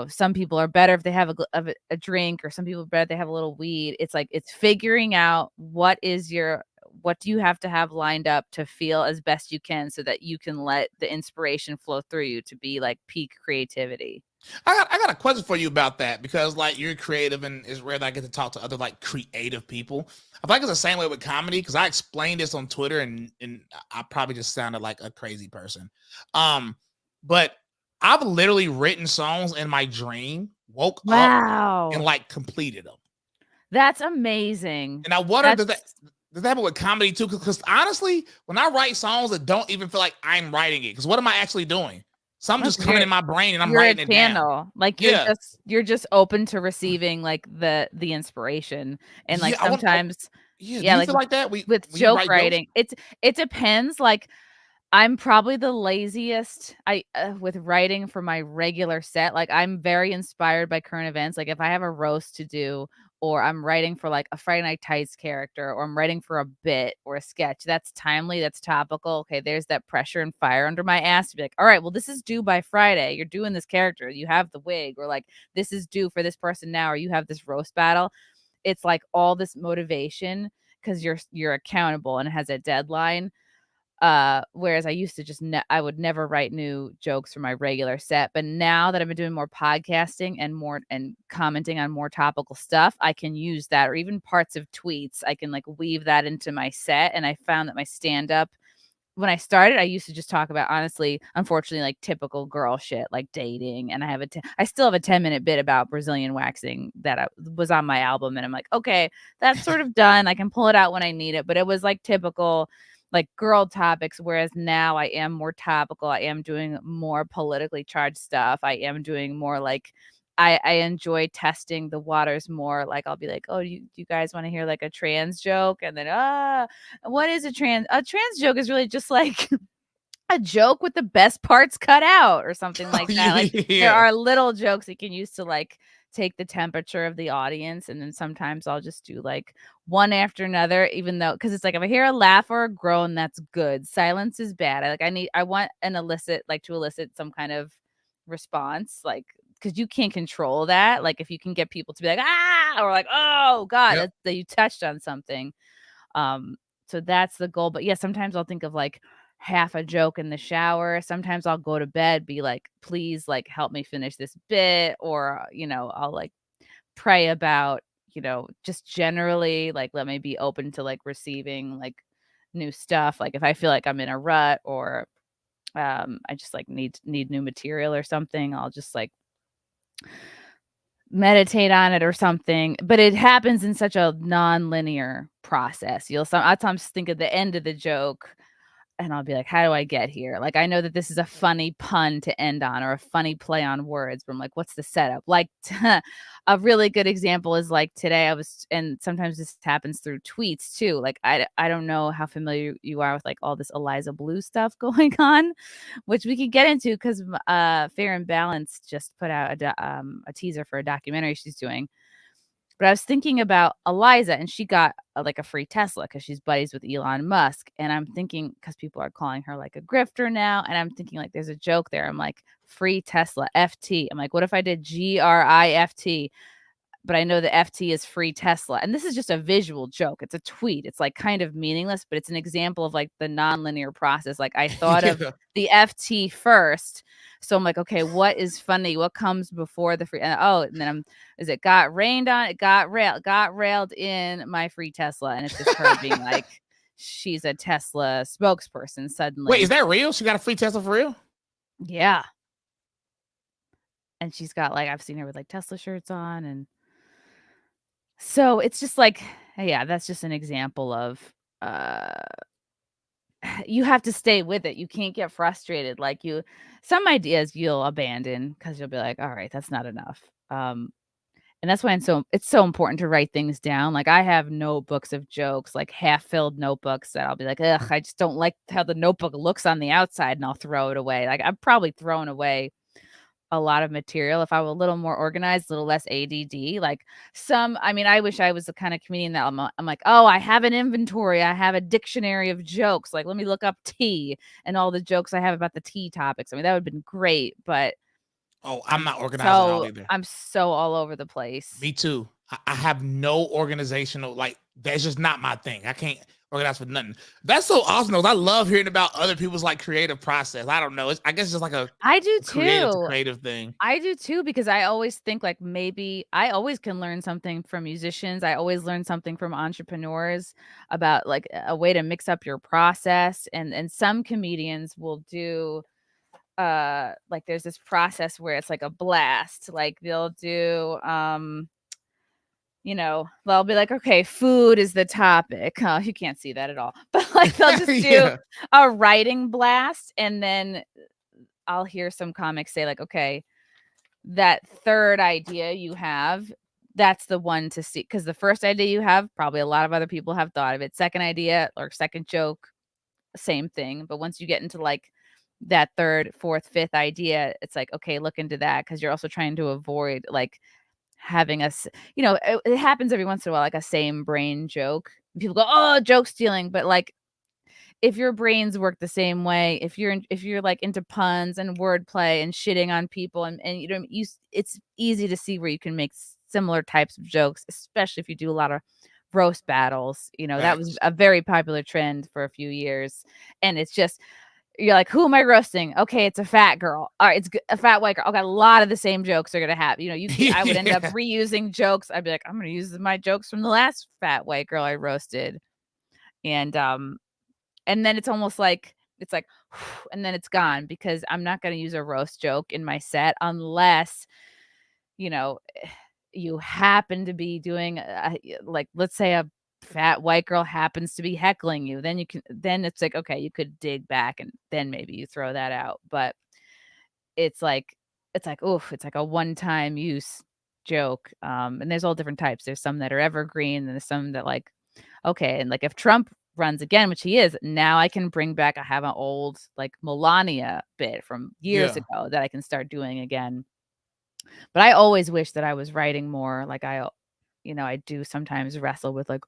some people are better if they have a drink, or some people are better if they have a little weed. It's like, it's figuring out what do you have to have lined up to feel as best you can so that you can let the inspiration flow through you to be like peak creativity. I got a question for you about that, because like you're creative and it's rare that I get to talk to other like creative people. I feel like it's the same way with comedy, because I explained this on Twitter and I probably just sounded like a crazy person. But I've literally written songs in my dream, woke up and like completed them. That's amazing. And I wonder, does that happen with comedy too? Because honestly, when I write songs that don't even feel like I'm writing it, because what am I actually doing? Something just coming in my brain and I'm writing it down. Like you're just open to receiving like the inspiration. And like sometimes do you feel like that? With joke writing, it depends. Like I'm probably the laziest with writing for my regular set. Like I'm very inspired by current events. Like if I have a roast to do, or I'm writing for like a Friday Night Tights character, or I'm writing for a bit or a sketch that's timely, that's topical. Okay, there's that pressure and fire under my ass to be like, all right, well, this is due by Friday. You're doing this character. You have the wig, or like this is due for this person now, or you have this roast battle. It's like all this motivation because you're accountable and it has a deadline. Whereas I used to just I would never write new jokes for my regular set, but now that I've been doing more podcasting and commenting on more topical stuff, I can use that, or even parts of tweets. I can like weave that into my set. And I found that my stand-up, when I started, I used to just talk about, honestly, unfortunately, like typical girl shit, like dating. And I still have a 10-minute bit about Brazilian waxing that was on my album. And I'm like, okay, that's sort of done. I can pull it out when I need it. But it was like typical like girl topics, whereas now I am more topical. I am doing more politically charged stuff. I am doing more like I enjoy testing the waters more. Like I'll be like, oh, do you guys want to hear like a trans joke? And then what is a trans joke is really just like a joke with the best parts cut out or something like that. Like there are little jokes you can use to like take the temperature of the audience. And then sometimes I'll just do like one after another, even though, because it's like if I hear a laugh or a groan, that's good. Silence is bad. I want to elicit some kind of response, like, because you can't control that. Like if you can get people to be like, ah, or like, oh God, that you touched on something. So that's the goal. But yeah, sometimes I'll think of like half a joke in the shower. Sometimes I'll go to bed, be like, please, like, help me finish this bit. Or, I'll like pray about, just generally, like, let me be open to like receiving like new stuff. Like if I feel like I'm in a rut, or I just like need new material or something, I'll just like meditate on it or something. But it happens in such a non-linear process. I'll sometimes think at the end of the joke, and I'll be like, how do I get here? Like, I know that this is a funny pun to end on or a funny play on words, but I'm like, what's the setup? Like, a really good example is like today and sometimes this happens through tweets too. Like, I don't know how familiar you are with like all this Eliza Bleu stuff going on, which we could get into because Fair and Balanced just put out a teaser for a documentary she's doing. But I was thinking about Eliza, and she got like a free Tesla because she's buddies with Elon Musk. And I'm thinking, because people are calling her like a grifter now, and I'm thinking like there's a joke there. I'm like, free Tesla, FT. I'm like, what if I did GRIFT? But I know the FT is free Tesla. And this is just a visual joke. It's a tweet. It's like kind of meaningless, but it's an example of like the nonlinear process. Like I thought of the FT first. So I'm like, okay, what is funny? What comes before the free? And then it got rained on? It got railed in my free Tesla. And it's just her being like, she's a Tesla spokesperson suddenly. Wait, is that real? She got a free Tesla for real? Yeah. And she's got like, I've seen her with like Tesla shirts on, and so it's just like, yeah, that's just an example of you have to stay with it. You can't get frustrated. Like some ideas you'll abandon because you'll be like, all right, that's not enough. And that's why it's so important to write things down. Like I have notebooks of jokes, like half-filled notebooks that I'll be like, ugh, I just don't like how the notebook looks on the outside, and I'll throw it away. Like I'm probably throwing away a lot of material if I were a little more organized, a little less ADD. Like I wish I was the kind of comedian that I'm like, oh, I have an inventory. I have a dictionary of jokes. Like, let me look up tea and all the jokes I have about the tea topics. I mean, that would have been great, but I'm not organized at all either. I'm so all over the place. Me too. I have no organizational, like, that's just not my thing. I can't organize for nothing. That's so awesome though. I love hearing about other people's like creative process. I don't know. I guess it's just like I do too. Creative thing. I do too, because I always think like maybe I always can learn something from musicians. I always learn something from entrepreneurs about like a way to mix up your process. And some comedians will do like there's this process where it's like a blast. Like they'll do they'll be like, okay, food is the topic. Oh, you can't see that at all. But like they'll just do a writing blast, and then I'll hear some comics say like, okay, that third idea you have, that's the one to see. Because the first idea you have, probably a lot of other people have thought of it. Second idea or second joke, same thing. But once you get into like that third, fourth, fifth idea, it's like, okay, look into that, because you're also trying to avoid like having it happens every once in a while, like a same brain joke. People go, oh, joke stealing. But like, if your brains work the same way, if you're like into puns and wordplay and shitting on people, and it's easy to see where you can make similar types of jokes, especially if you do a lot of roast battles. That was a very popular trend for a few years, and it's just, you're like, who am I roasting? Okay, it's a fat girl. All right, it's a fat white girl. Okay, a lot of the same jokes are gonna happen. I would end up reusing jokes. I'd be like, I'm gonna use my jokes from the last fat white girl I roasted, and then it's almost like it's like, and then it's gone, because I'm not gonna use a roast joke in my set unless you happen to be doing like, let's say a fat white girl happens to be heckling you, then it's like, okay, you could dig back and then maybe you throw that out. But it's like oof, it's like a one-time use joke. And there's all different types. There's some that are evergreen, and there's some that like, okay, and like if Trump runs again, which he is, now I can bring back, I have an old like Melania bit from years ago that I can start doing again. But I always wish that I was writing more. Like I do sometimes wrestle with like,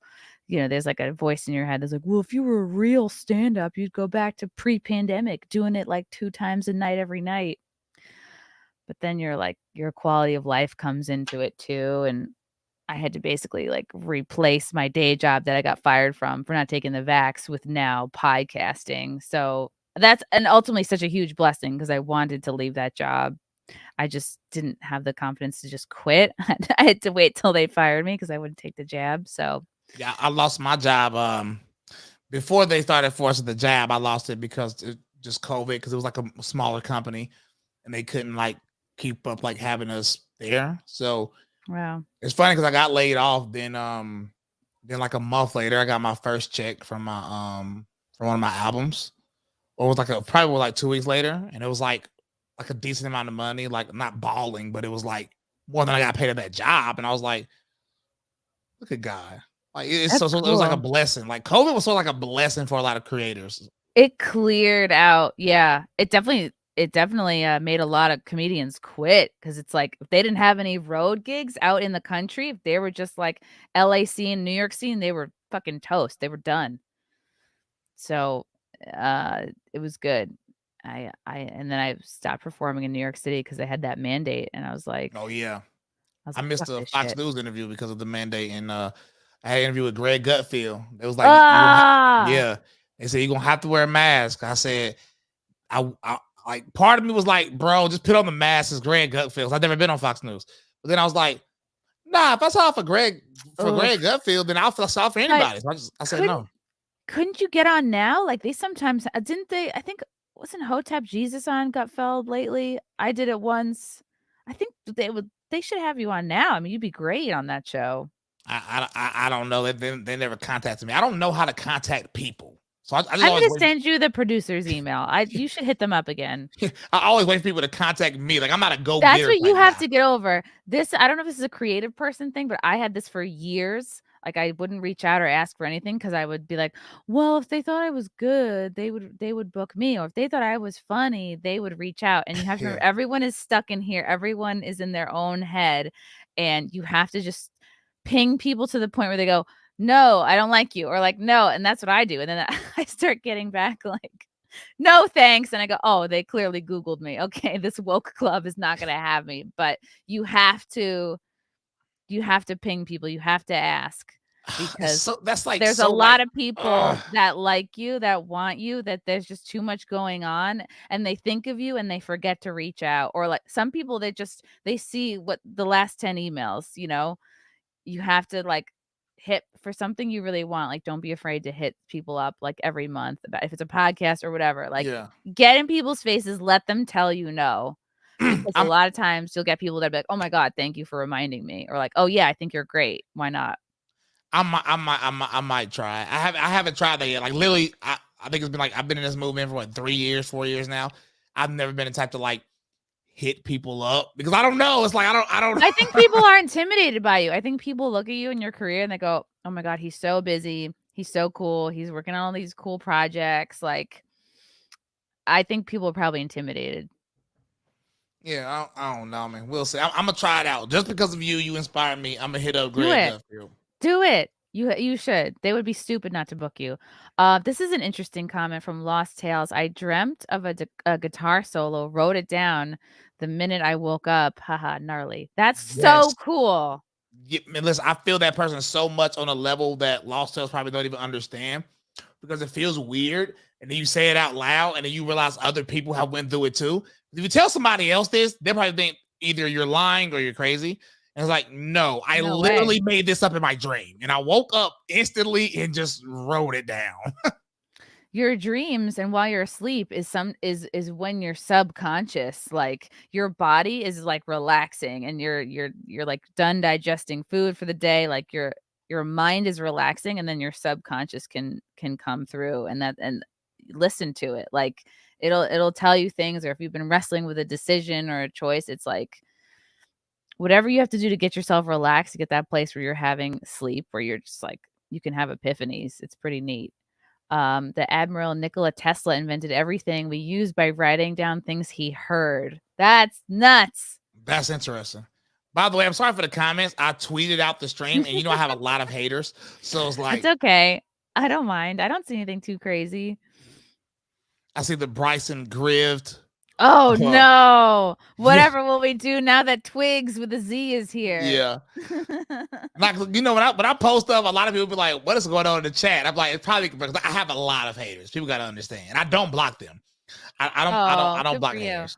there's like a voice in your head that's like, well, if you were a real stand-up, you'd go back to pre-pandemic doing it like 2 times a night every night. But then you're like, your quality of life comes into it too. And I had to basically like replace my day job that I got fired from for not taking the vax with now podcasting. So that's ultimately such a huge blessing, because I wanted to leave that job. I just didn't have the confidence to just quit. I had to wait till they fired me because I wouldn't take the jab. So yeah, I lost my job before they started forcing the jab. I lost it because just COVID, because it was like a smaller company and they couldn't like keep up like having us there. So wow, it's funny because I got laid off. Then like a month later, I got my first check from my from one of my albums. or it was like probably like 2 weeks later, and it was like a decent amount of money, like not balling, but it was like more than I got paid at that job, and I was like, look at God. Like it's That's it was like a cool. blessing. Like COVID was sort of like a blessing for a lot of creators. It cleared out. Yeah, it definitely made a lot of comedians quit because it's like if they didn't have any road gigs out in the country, if they were just like LA scene, New York scene, they were fucking toast. They were done. So it was good. And then I stopped performing in New York City because they had that mandate, and I was like, Oh yeah, I was I like, missed fuck a this Fox shit. News interview because of the mandate, and I had an interview with Greg Gutfield. It was like, Ah, they said you're gonna have to wear a mask. I said, I like part of me was like, bro, just put on the mask. It's Greg Gutfield. I've never been on Fox News, but then I was like, nah, if I saw for Greg oof. Gutfield, then I'll saw for But anybody. So I said no. couldn't you get on now? Like they sometimes didn't they? I think wasn't Hotep Jesus on Gutfeld lately? I did it once. I think they should have you on now. I mean, you'd be great on that show. I don't know. They never contacted me. I don't know how to contact people. So I just I'm always gonna wait. send you the producer's email. You should hit them up again. I always wait for people to contact me. Like I'm not a go That's getter what you type have guy. to get over. This I don't know if this is a creative person thing, but I had this for years. Like I wouldn't reach out or ask for anything because I would be like, well, if they thought I was good, they would book me. Or if they thought I was funny, they would reach out. And you have to remember, Yeah. everyone is stuck in here. Everyone is in their own head. And you have to just ping people to the point where they go, no, I don't like you. Or like, no. And that's what I do. And then I start getting back like, no thanks, and I go, oh, they clearly Googled me. Okay, this woke club is not gonna have me. But you have to ping people, you have to ask, because That's like there's a so lot like of people that like you, that want you, that there's just too much going on, and they think of you and they forget to reach out. Or like some people, they see what the last 10 emails, you have to like hit for something you really want. Like, don't be afraid to hit people up like every month about if it's a podcast or whatever. Like, yeah. get in people's faces, let them tell you no. Because a I'm lot of times you'll get people that be like, oh my God, thank you for reminding me. Or like, oh yeah, I think you're great. Why not? I might try. I haven't tried that yet. Like literally, I think it's been like I've been in this movement for what 3 years, 4 years now. I've never been the type to like hit people up because I don't know. It's like I don't. I think people are intimidated by you. I think people look at you in your career and they go, oh my God, he's so busy. He's so cool. He's working on all these cool projects. Like, I think people are probably intimidated. Yeah, I don't know, man. We'll see. I'm gonna try it out just because of you. You inspired me. I'm gonna hit up Do Greg it. Gutfield. Do it. You should. They would be stupid not to book you. This is an interesting comment from Lost Tales. I dreamt of a guitar solo, wrote it down the minute I woke up. Haha, gnarly. That's so Yes. cool. Yeah, man, listen, I feel that person so much on a level that Lost Tales probably don't even understand because it feels weird. And then you say it out loud, and then you realize other people have went through it too. If you tell somebody else this, they probably think either you're lying or you're crazy. And it's like, no, I No way. literally made this up in my dream. And I woke up instantly and just wrote it down. Your dreams and while you're asleep is when you're subconscious, like your body is like relaxing and you're like done digesting food for the day, like your mind is relaxing, and then your subconscious can come through and listen to it. Like it'll tell you things, or if you've been wrestling with a decision or a choice, it's like whatever you have to do to get yourself relaxed, to get that place where you're having sleep, where you're just like you can have epiphanies. It's pretty neat. The Admiral Nikola Tesla invented everything we use by writing down things he heard. That's nuts. That's interesting. By the way, I'm sorry for the comments. I tweeted out the stream, and I have a lot of haters. So it's like, it's okay. I don't mind. I don't see anything too crazy. I see the Bryson Grieved. Oh no. Whatever will we do now that Twigs with a Z is here? Yeah. Like, when I post stuff, a lot of people be like, what is going on in the chat? I'm like, it's probably because I have a lot of haters. People got to understand. I don't block them. I don't block haters.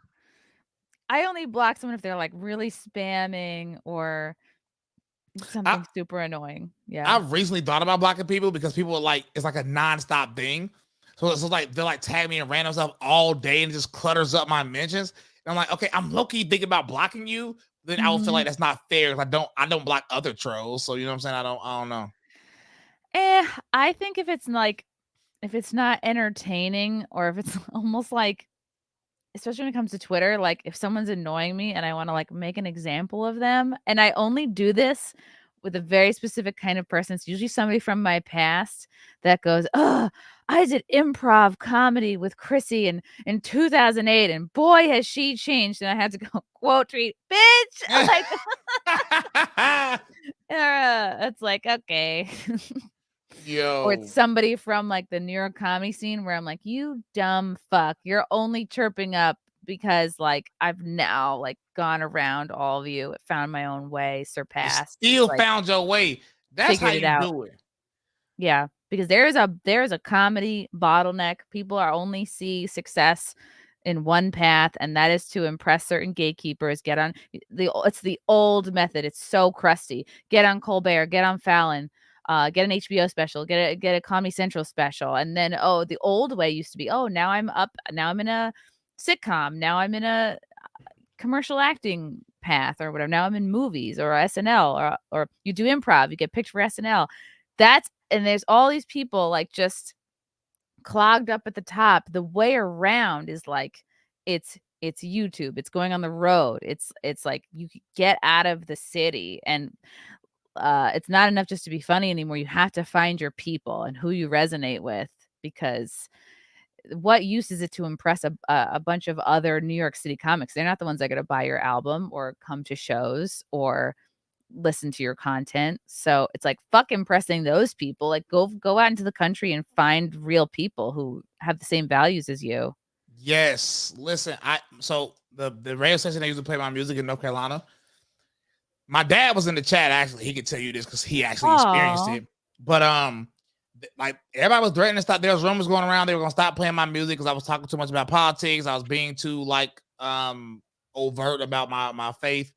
I only block someone if they're like really spamming or something super annoying. Yeah. I've recently thought about blocking people because people are like, it's like a nonstop thing. So it's like they'll like tag me in random stuff all day and it just clutters up my mentions. And I'm like, okay, I'm low-key thinking about blocking you. Then I would feel like that's not fair. I don't block other trolls. So you know what I'm saying? I don't know. I think if it's like not entertaining, or if it's almost like, especially when it comes to Twitter, like if someone's annoying me and I want to like make an example of them, and I only do this with a very specific kind of person. It's usually somebody from my past that goes, "Oh, I did improv comedy with Chrissie in 2008, and boy has she changed." And I had to go quote tweet, "Bitch!" Like, it's like, okay. Yo. Or it's somebody from like the New York comedy scene where I'm like, "You dumb fuck, you're only chirping up because like I've now like gone around all of you, found my own way, surpassed, still like, found your way. That's how figured it you out." do it. Yeah, because there's a comedy bottleneck. People are only see success in one path, and that is to impress certain gatekeepers. Get on it's the old method. It's so crusty. Get on Colbert, get on Fallon, get an HBO special, get a Comedy Central special, and then the old way used to be, now I'm in a sitcom, now I'm in a commercial acting path or whatever. Now I'm in movies or SNL, or you do improv, you get picked for SNL. And there's all these people like just clogged up at the top. The way around is like it's YouTube. It's going on the road. It's like you get out of the city, and it's not enough just to be funny anymore. You have to find your people and who you resonate with, because what use is it to impress a bunch of other New York City comics? They're not the ones that are going to buy your album or come to shows or listen to your content. So it's like, fuck impressing those people. Like go out into the country and find real people who have the same values as you. Yes. Listen, so the radio station that used to play my music in North Carolina, my dad was in the chat. Actually, he could tell you this because he actually experienced it. But like everybody was threatening to stop. There was rumors going around they were gonna stop playing my music because I was talking too much about politics. I was being too like overt about my faith.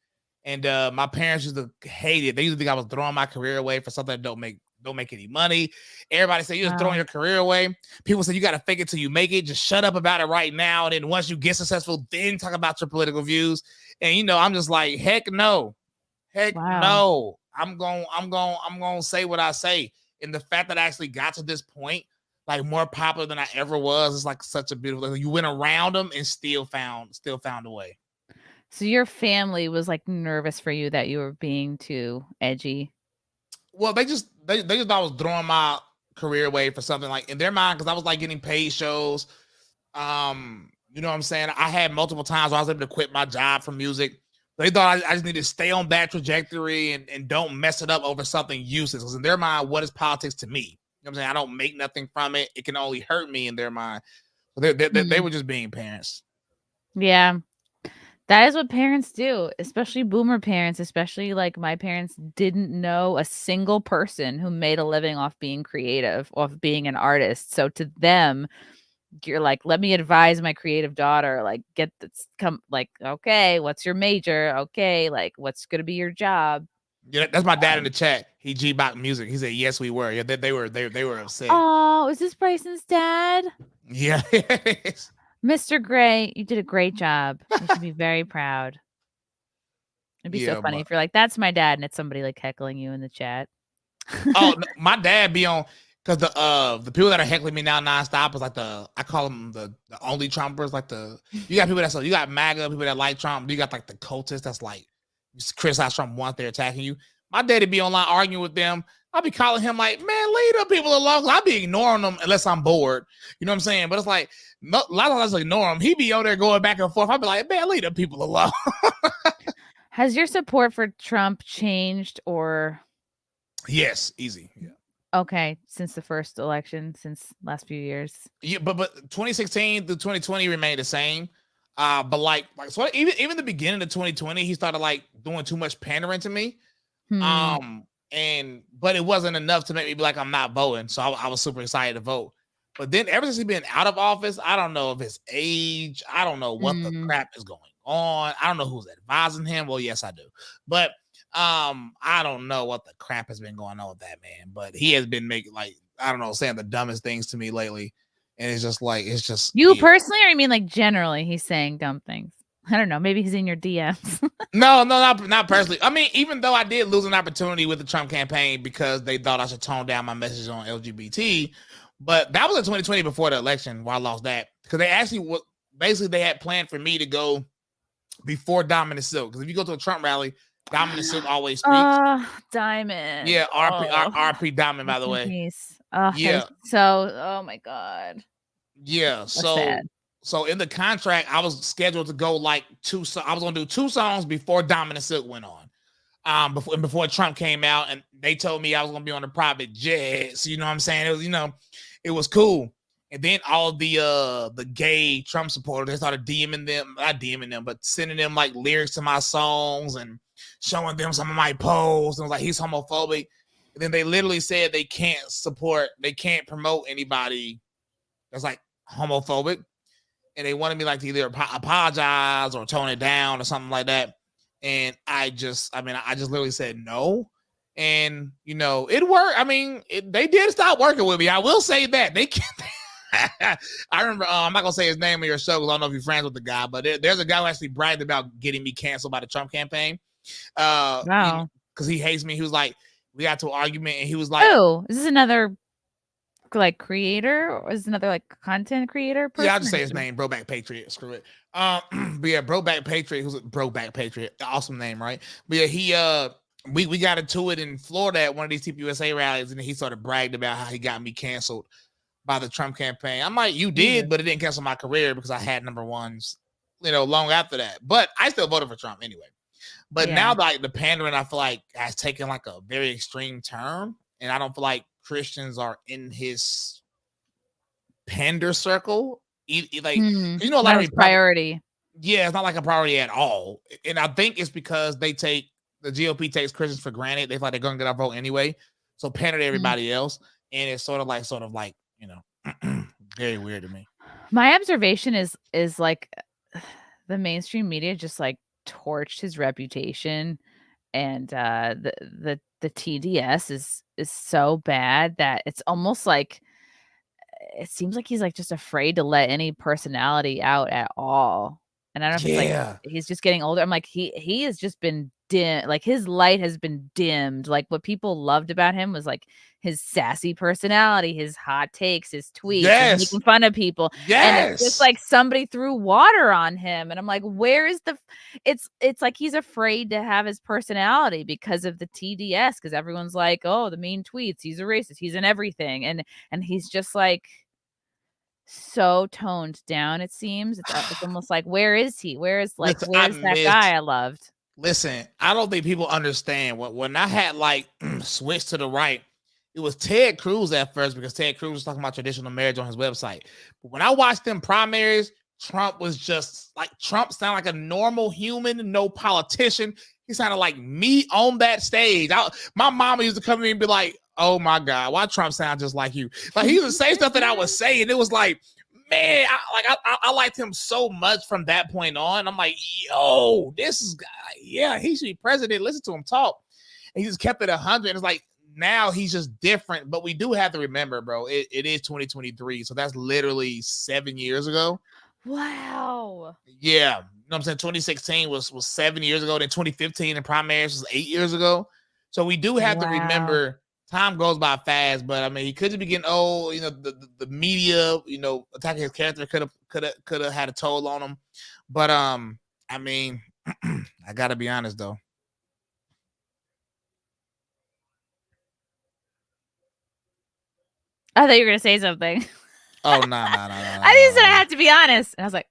And my parents used to hate it. They used to think I was throwing my career away for something that don't make any money. Everybody said, "You're just throwing your career away." People said, "You got to fake it till you make it. Just shut up about it right now. And then once you get successful, then talk about your political views." And I'm just like, heck no. No. I'm going to say what I say. And the fact that I actually got to this point, like more popular than I ever was, is like such a beautiful. You went around them and still found a way. So your family was like nervous for you that you were being too edgy. Well, they just thought I was throwing my career away for something, like in their mind, because I was like getting paid shows. You know what I'm saying? I had multiple times where I was able to quit my job for music. They thought I just need to stay on that trajectory and don't mess it up over something useless. Because in their mind, what is politics to me? You know what I'm saying? I don't make nothing from it. It can only hurt me in their mind. So they were just being parents. Yeah. That is what parents do, especially boomer parents, especially like my parents didn't know a single person who made a living off being creative, off being an artist. So to them, you're like, let me advise my creative daughter, like okay, what's your major? Okay, like what's going to be your job? Yeah, that's my dad in the chat. He G-Bot music. He said, "Yes, we were." Yeah, they were upset. Oh, is this Bryson's dad? Yeah. Mr. Gray, you did a great job. You should be very proud. It'd be so funny if you're like, "That's my dad," and it's somebody like heckling you in the chat. Oh, no, my dad be on, because the people that are heckling me now nonstop is like I call them the only Trumpers. Like you got people you got MAGA people that like Trump. You got like the cultists that's like criticize Trump once they're attacking you. My daddy be online arguing with them. I'll be calling him like, "Man, leave the people alone." I'll be ignoring them unless I'm bored. You know what I'm saying? But it's like, a lot of us ignore him. He be over there going back and forth. I'll be like, "Man, leave the people alone." Has your support for Trump changed or? Yes, easy. Yeah. Okay, since the first election, since last few years. Yeah, but 2016 to 2020 remained the same. But like so even the beginning of 2020, he started like doing too much pandering to me. But it wasn't enough to make me be like, I'm not voting. So I was super excited to vote. But then ever since he's been out of office, I don't know if his age, I don't know what the crap is going on. I don't know who's advising him. Well, yes, I do. But I don't know what the crap has been going on with that man. But he has been making saying the dumbest things to me lately. And it's just you personally, or you mean like generally he's saying dumb things? I don't know. Maybe he's in your DMs. No, not personally. I mean, even though I did lose an opportunity with the Trump campaign because they thought I should tone down my message on LGBT, But that was in 2020 before the election where I lost that. Because they actually basically they had planned for me to go before Diamond Silk. Because if you go to a Trump rally, Diamond Silk always speaks. Diamond. Yeah, RP Diamond, by the way. Peace. Oh, yeah. Oh my God. Yeah. That's so sad. So in the contract, I was scheduled to go like I was gonna do 2 songs before Diamond Silk went on. Before Trump came out, and they told me I was gonna be on a private jet. So you know what I'm saying? It was, it was cool. And then all the gay Trump supporters, they started not DMing them, but sending them like lyrics to my songs and showing them some of my posts. And it was like, he's homophobic. And then they literally said they can't promote anybody that's like homophobic. And they wanted me like to either apologize or tone it down or something like that. And I just literally said no. And, it worked. I mean, they did stop working with me. I will say that. They can't. I remember, I'm not going to say his name on your show because I don't know if you're friends with the guy, but there's a guy who actually bragged about getting me canceled by the Trump campaign. Wow. Because he hates me. He was like, we got to an argument and he was like, oh, is this another like creator or is another like content creator person? Yeah, I'll just say his name, Broback Patriot. Screw it. But yeah, Broback Patriot, who's a Broback Patriot, awesome name, right? But yeah, he we got into it in Florida at one of these TPUSA rallies, and he sort of bragged about how he got me canceled by the Trump campaign. I'm like, you did, but it didn't cancel my career because I had number ones, long after that. But I still voted for Trump anyway. But now like the pandering, I feel like has taken like a very extreme turn, and I don't feel like Christians are in his pander circle. Like, a lot of priority. Yeah, it's not like a priority at all. And I think it's because the GOP takes Christians for granted. They feel like they're going to get our vote anyway. So pander to everybody else. And it's sort of like, very weird to me. My observation is like the mainstream media just like torched his reputation, and the TDS is so bad that it's almost like it seems like he's like just afraid to let any personality out at all. And I don't know if it's like he's just getting older. I'm like, he has just been dim, like his light has been dimmed. Like what people loved about him was like his sassy personality, his hot takes, his tweets, and making fun of people. And it's just like somebody threw water on him. And I'm like, where is it's like he's afraid to have his personality because of the TDS, because everyone's like, oh, the mean tweets, he's a racist, he's in everything. And he's just like so toned down, it seems. It's almost like, where is he? Where's that guy I loved? Listen, I don't think people understand when I had like switched to the right, it was Ted Cruz at first because Ted Cruz was talking about traditional marriage on his website. But when I watched them primaries, Trump was just like, Trump sounded like a normal human, no politician. He sounded like me on that stage. My mama used to come to me and be like, oh my God, why Trump sound just like you? Like he used to say stuff that I was saying. It was like, man, I liked him so much from that point on. I'm like, yo, this is guy, he should be president. Listen to him talk. And he just kept it 100. And it's like, now he's just different. But we do have to remember, bro, it is 2023. So that's literally 7 years ago. Wow. Yeah. You know what I'm saying? 2016 was 7 years ago. Then 2015 in primaries was 8 years ago. So we do have to remember time goes by fast, but I mean, he could be getting old. The media, attacking his character could have had a toll on him. But I mean, I gotta be honest though. I thought you were gonna say something. Oh no! I just said I had to be honest, and I was like,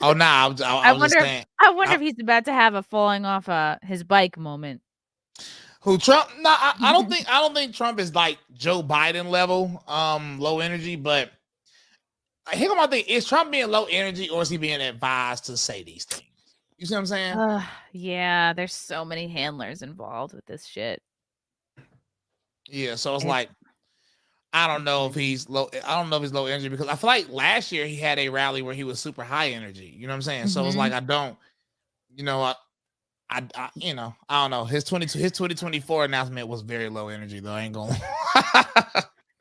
"Oh no!" I wonder if he's about to have a falling off his bike moment. Who, Trump? No, I don't think Trump is like Joe Biden level, low energy. But here come my thing: is Trump being low energy, or is he being advised to say these things? You see what I'm saying? Yeah, there's so many handlers involved with this shit. Yeah, so it's like, I don't know if he's low. I don't know if he's low energy because I feel like last year he had a rally where he was super high energy. You know what I'm saying? So it's like I don't, I don't know. His 2024 announcement was very low energy though. I ain't gonna.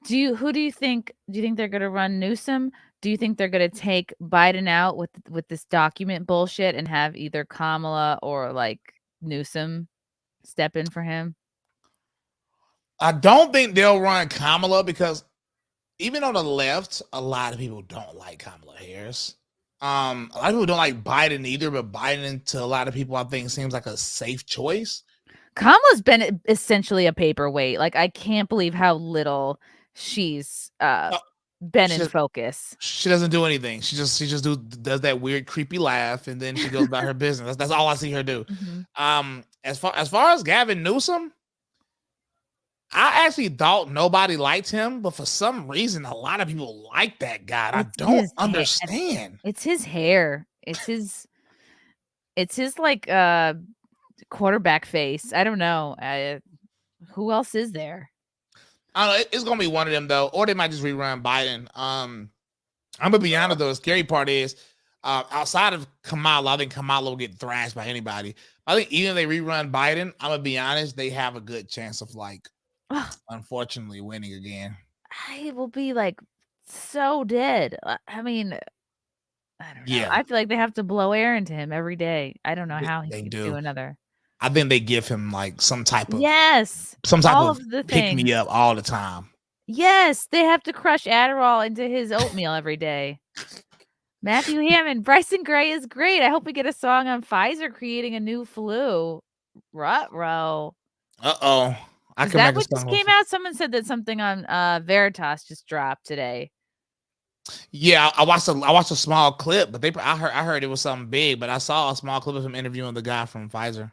Who do you think they're gonna run Newsom? Do you think they're gonna take Biden out with this document bullshit and have either Kamala or like Newsom step in for him? I don't think they'll run Kamala because even on the left, a lot of people don't like Kamala Harris. A lot of people don't like Biden either, but Biden to a lot of people, I think, seems like a safe choice. Kamala's been essentially a paperweight. Like, I can't believe how little she's been in focus. She doesn't do anything. She just does that weird creepy laugh, and then she goes about her business. That's all I see her do. Mm-hmm. As far as Gavin Newsom, I actually thought nobody liked him, but for some reason, a lot of people like that guy. I don't understand. It's his hair. It's his like quarterback face. I don't know. Who else is there? I don't know. It's gonna be one of them though, or they might just rerun Biden. I'm gonna be honest though. The scary part is, outside of Kamala, I think Kamala will get thrashed by anybody. I think even if they rerun Biden, I'm gonna be honest, they have a good chance of like, unfortunately, winning again. I will be like so dead. I mean, I don't know. Yeah. I feel like they have to blow air into him every day. I don't know how he can do another. I think they give him like some type of pick me up all the time. Yes, they have to crush Adderall into his oatmeal every day. Matthew Hammond, Bryson Gray is great. I hope we get a song on Pfizer creating a new flu. Ruh-roh. Uh-oh. Is that what just came out? Someone said that something on Veritas just dropped today. Yeah, I watched a small clip, but I heard it was something big, but I saw a small clip of him interviewing the guy from Pfizer.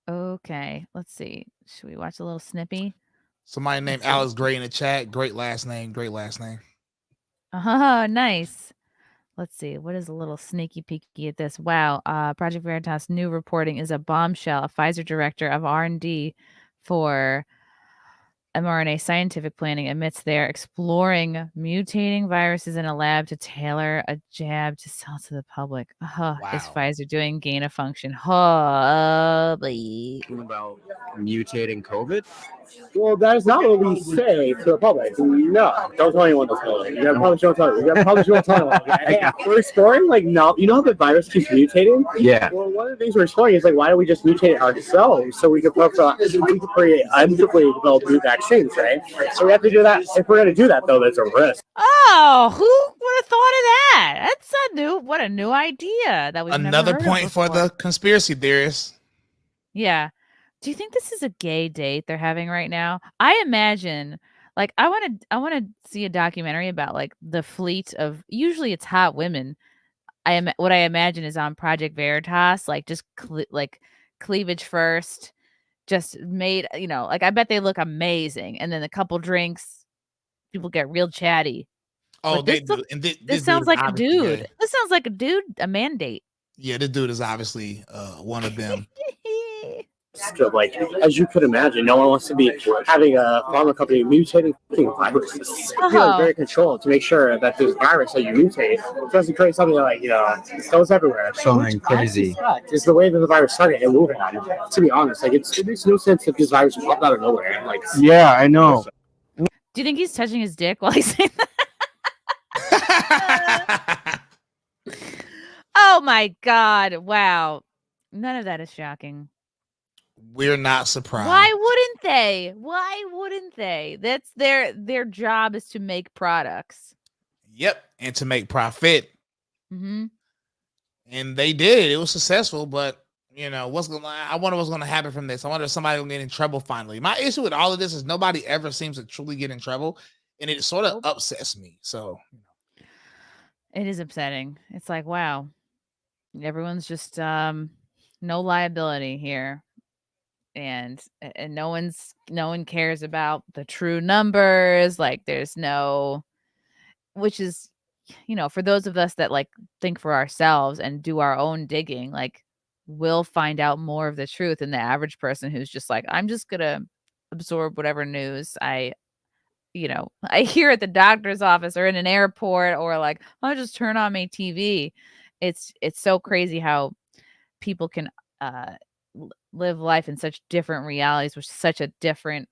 Okay, let's see. Should we watch a little snippy? Somebody named Alice Gray in the chat. Great last name. Oh, nice. Let's see. What is a little sneaky peeky at this? Wow. Project Veritas new reporting is a bombshell. A Pfizer director of R&D for mRNA scientific planning admits they're exploring mutating viruses in a lab to tailor a jab to sell to the public. Wow. Is Pfizer doing gain of function? Holy. About mutating COVID? Well, that is not what we say to the public. No, don't tell anyone to tell it. You probably don't tell it. You probably don't tell it. We're exploring, like, no, you know how the virus keeps mutating? Yeah. Well, one of the things we're exploring is, like, why don't we just mutate it ourselves so we can create undeveloped new vaccines, right? So we have to do that. If we're going to do that, though, there's a risk. Oh, who would have thought of that? That's what a new idea that we've another never heard point of for the conspiracy theorists. Yeah. Do you think this is a gay date they're having right now? I imagine, like, I want to see a documentary about like the fleet of, usually it's hot women. What I imagine is on Project Veritas, like just cleavage first, just made, like I bet they look amazing, and then a couple drinks, people get real chatty. Oh, this sounds like a dude. This sounds like a dude, a mandate. Yeah, this dude is obviously one of them. Like, as you could imagine, no one wants to be having a pharma company mutating viruses. Very controlled to make sure that this virus that you mutate doesn't create something that, like, goes everywhere. Something crazy. It's the way that the virus started and moving on. To be honest, like, it makes no sense if this virus popped out of nowhere. Like, yeah, I know. Do you think he's touching his dick while he's saying that? Oh my God! Wow, none of that is shocking. We're not surprised. Why wouldn't they? That's their job, is to make products. Yep, and to make profit. Mm-hmm. And they did. It was successful, but I wonder what's gonna happen from this. I wonder if somebody will get in trouble finally. My issue with all of this is nobody ever seems to truly get in trouble, and it sort of upsets me. So it is upsetting. It's like, wow, everyone's just no liability here. And no one cares about the true numbers. Like, there's no, which is, for those of us that like think for ourselves and do our own digging, like, we'll find out more of the truth than the average person who's just like, I'm just gonna absorb whatever news I hear at the doctor's office or in an airport, or like, I'll just turn on my TV. It's so crazy how people can live life in such different realities with such a different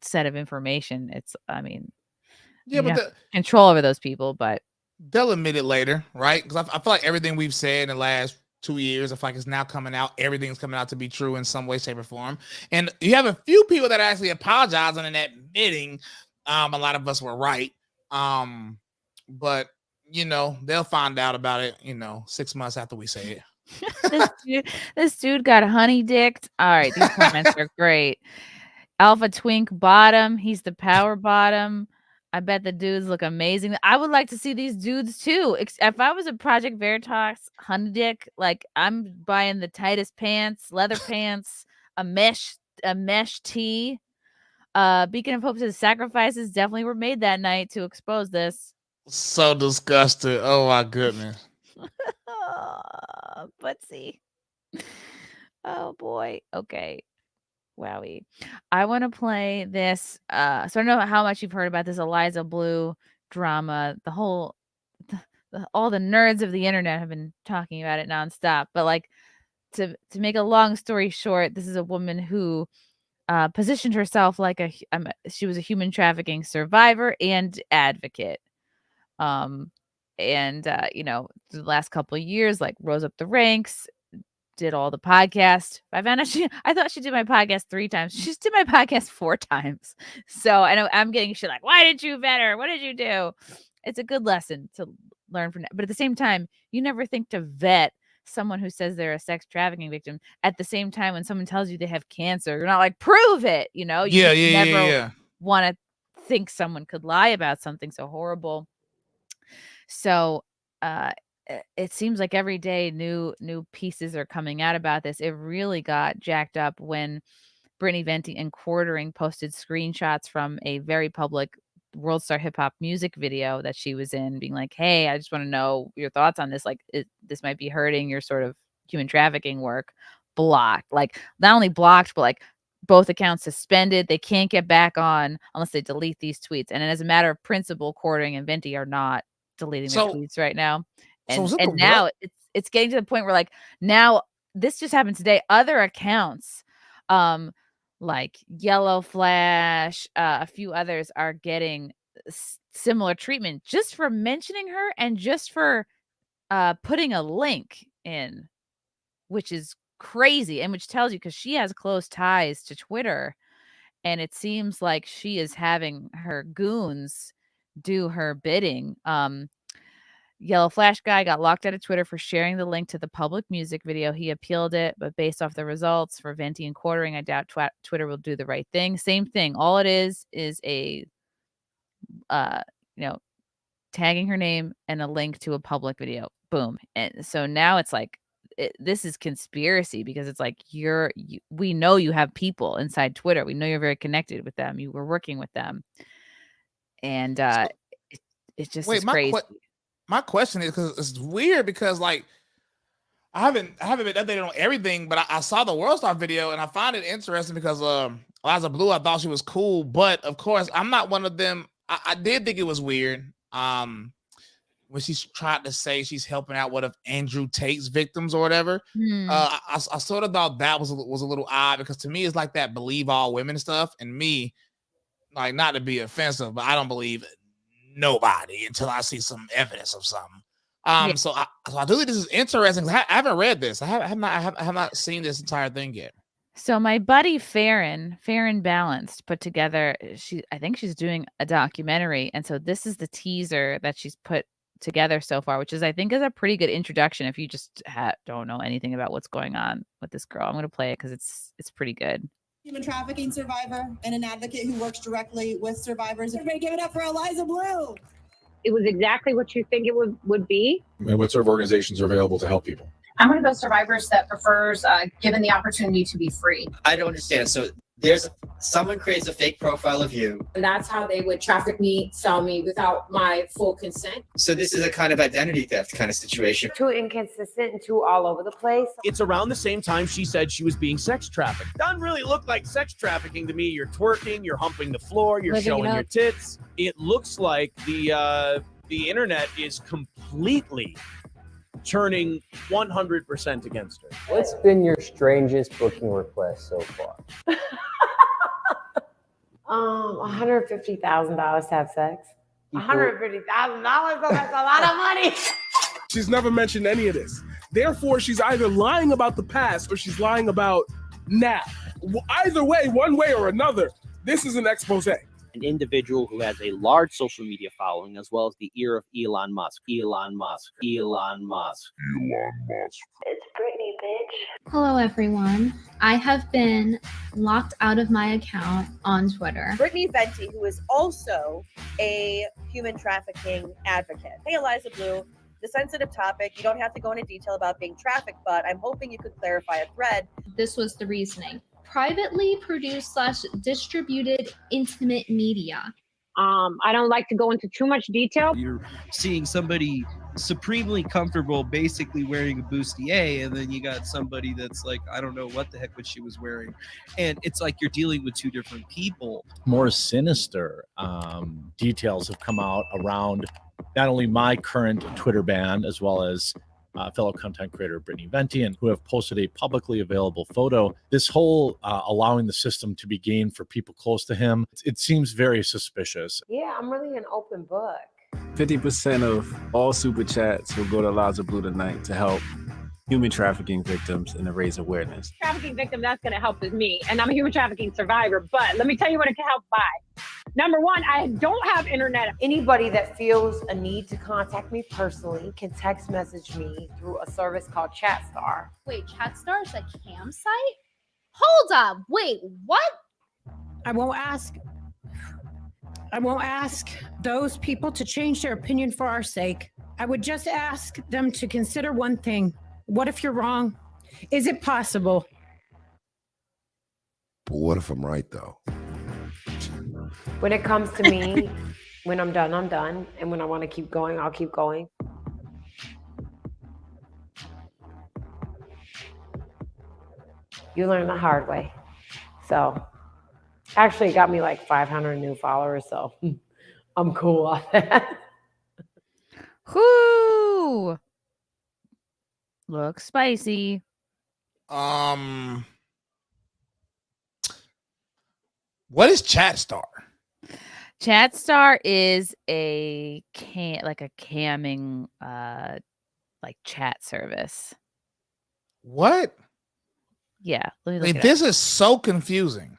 set of information. But control over those people, but they'll admit it later, right? Because I feel like everything we've said in the last 2 years, I feel like it's now coming out. Everything's coming out to be true in some way, shape, or form. And you have a few people that are actually apologizing and admitting A lot of us were right. But you know, they'll find out about it, 6 months after we say it. this dude got honey dicked. All right, these comments are great. Alpha Twink bottom. He's the power bottom. I bet the dudes look amazing. I would like to see these dudes too. If I was a Project Veritas honey dick, like I'm buying the tightest pants, leather pants, a mesh tee. Beacon of Hope says sacrifices definitely were made that night to expose this. So disgusted. Oh my goodness. Butsy. Oh boy. Okay. Wowie. I want to play this. So I don't know how much you've heard about this Eliza Bleu drama. The whole, all the nerds of the internet have been talking about it nonstop. But like, to make a long story short, this is a woman who positioned herself like she was a human trafficking survivor and advocate. The last couple of years, like rose up the ranks, did all the podcasts. I thought she did my podcast 3 times. She's did my podcast 4 times. So I know I'm getting shit like, why did you vet her? What did you do? It's a good lesson to learn from that. But at the same time, you never think to vet someone who says they're a sex trafficking victim at the same time when someone tells you they have cancer. You're not like, prove it, you never want to think someone could lie about something so horrible. So it seems like every day new pieces are coming out about this. It really got jacked up when Brittany Venti and Quartering posted screenshots from a very public World Star Hip Hop music video that she was in, being like, hey, I just want to know your thoughts on this. Like, this might be hurting your sort of human trafficking work. Blocked. Like, not only blocked, but like both accounts suspended. They can't get back on unless they delete these tweets. And as a matter of principle, Quartering and Venti are not deleting their tweets right now. And now it's getting to the point where like now this just happened today. Other accounts, like Yellow Flash, a few others are getting similar treatment just for mentioning her and just for putting a link in, which is crazy, and which tells you because she has close ties to Twitter, and it seems like she is having her goons do her bidding. Yellow Flash guy got locked out of Twitter for sharing the link to the public music video. He appealed it, but based off the results for Venti and Quartering, I doubt Twitter will do the right thing. Same thing. All it is a, tagging her name and a link to a public video. Boom. And so now it's like, this is conspiracy because it's like we know you have people inside Twitter. We know you're very connected with them. You were working with them. And it's just crazy. My question is because it's weird because like I haven't been updated on everything, but I saw the World Star video and I find it interesting because Eliza Bleu, I thought she was cool, but of course I'm not one of them. I did think it was weird when she's tried to say she's helping out one of Andrew Tate's victims or whatever. I sort of thought that was a little odd because to me it's like that believe all women stuff, and me, like, not to be offensive, but I don't believe nobody until I see some evidence of something. So I do think this is interesting. I haven't read this. I have not seen this entire thing yet. So my buddy Farron Balanced put together. I think she's doing a documentary, and so this is the teaser that she's put together so far, which I think is a pretty good introduction if you just don't know anything about what's going on with this girl. I'm going to play it because it's pretty good. Human trafficking survivor and an advocate who works directly with survivors. Everybody give it up for Eliza Bleu. It was exactly what you think it would be. And what sort of organizations are available to help people? I'm one of those survivors that prefers given the opportunity to be free. I don't understand. So there's someone creates a fake profile of you. And that's how they would traffic me, sell me without my full consent. So this is a kind of identity theft kind of situation. Too inconsistent and too all over the place. It's around the same time she said she was being sex trafficked. Doesn't really look like sex trafficking to me. You're twerking, you're humping the floor, you're showing your tits. It looks like the internet is completely turning 100% against her. What's been your strangest booking request so far? $150,000 to have sex. $150,000, that's a lot of money. She's never mentioned any of this. Therefore, she's either lying about the past or she's lying about now. Either way, one way or another, this is an expose. an individual who has a large social media following, as well as the ear of Elon Musk. Elon Musk. Elon Musk. Elon Musk. It's Brittany, bitch. Hello, everyone. I have been locked out of my account on Twitter. Brittany Venti, who is also a human trafficking advocate. Hey, Eliza Bleu. The sensitive topic, you don't have to go into detail about being trafficked, but I'm hoping you could clarify a thread. This was the reasoning. Privately produced / distributed intimate media. I don't like to go into too much detail. You're seeing somebody supremely comfortable basically wearing a bustier, and then you got somebody that's like, I don't know what the heck what she was wearing. And it's like you're dealing with two different people. More sinister details have come out around not only my current Twitter ban, as well as fellow content creator Brittany Venti, and who have posted a publicly available photo. This whole allowing the system to be gained for people close to him, it seems very suspicious. Yeah, I'm really an open book. 50% of all super chats will go to Eliza Bleu tonight to help human trafficking victims and to raise awareness. Trafficking victim, that's going to help with me. And I'm a human trafficking survivor. But let me tell you what it can help by. Number one, I don't have internet. Anybody that feels a need to contact me personally can text message me through a service called ChatStar. Wait, ChatStar is a cam site? Hold up. Wait, what? I won't ask those people to change their opinion for our sake. I would just ask them to consider one thing. What if you're wrong? Is it possible? But what if I'm right, though? When it comes to me, when I'm done, I'm done. And when I want to keep going, I'll keep going. You learn the hard way. So actually it got me like 500 new followers, so I'm cool on that. Whoo! Looks spicy. What is ChatStar? ChatStar is a camming like chat service. What? Yeah. Let me look Wait, it this up. is so confusing.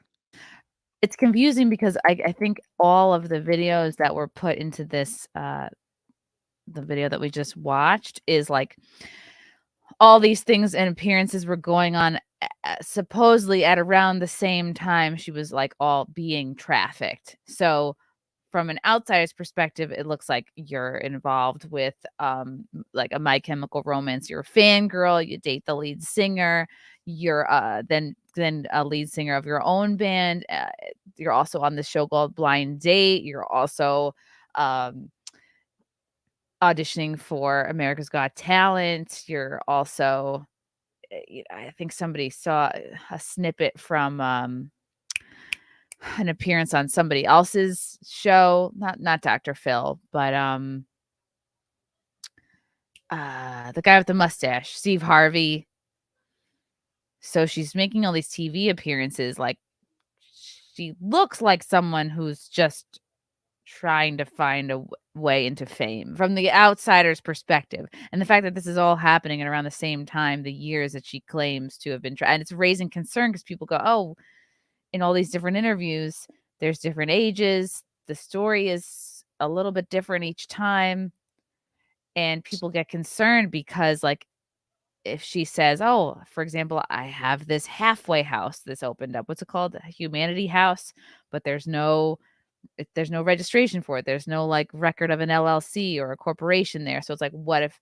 It's confusing because I think all of the videos that were put into this the video that we just watched is like all these things and appearances were going on supposedly at around the same time she was like all being trafficked. So from an outsider's perspective, it looks like you're involved with like a My Chemical Romance. You're a fangirl, you date the lead singer, you're then a lead singer of your own band. You're also on the show called Blind Date. You're also auditioning for America's Got Talent. You're also, I think somebody saw a snippet from an appearance on somebody else's show, not Dr. Phil, but the guy with the mustache, Steve Harvey. So she's making all these TV appearances. Like, she looks like someone who's just trying to find a way into fame from the outsider's perspective. And the fact that this is all happening at around the same time, the years that she claims to have been and it's raising concern because people go, oh, in all these different interviews, there's different ages. The story is a little bit different each time. And people get concerned because, like, if she says, oh, for example, I have this halfway house this opened up. What's it called? A Humanity House. But there's no registration for it. There's no like record of an LLC or a corporation there. So it's like, what if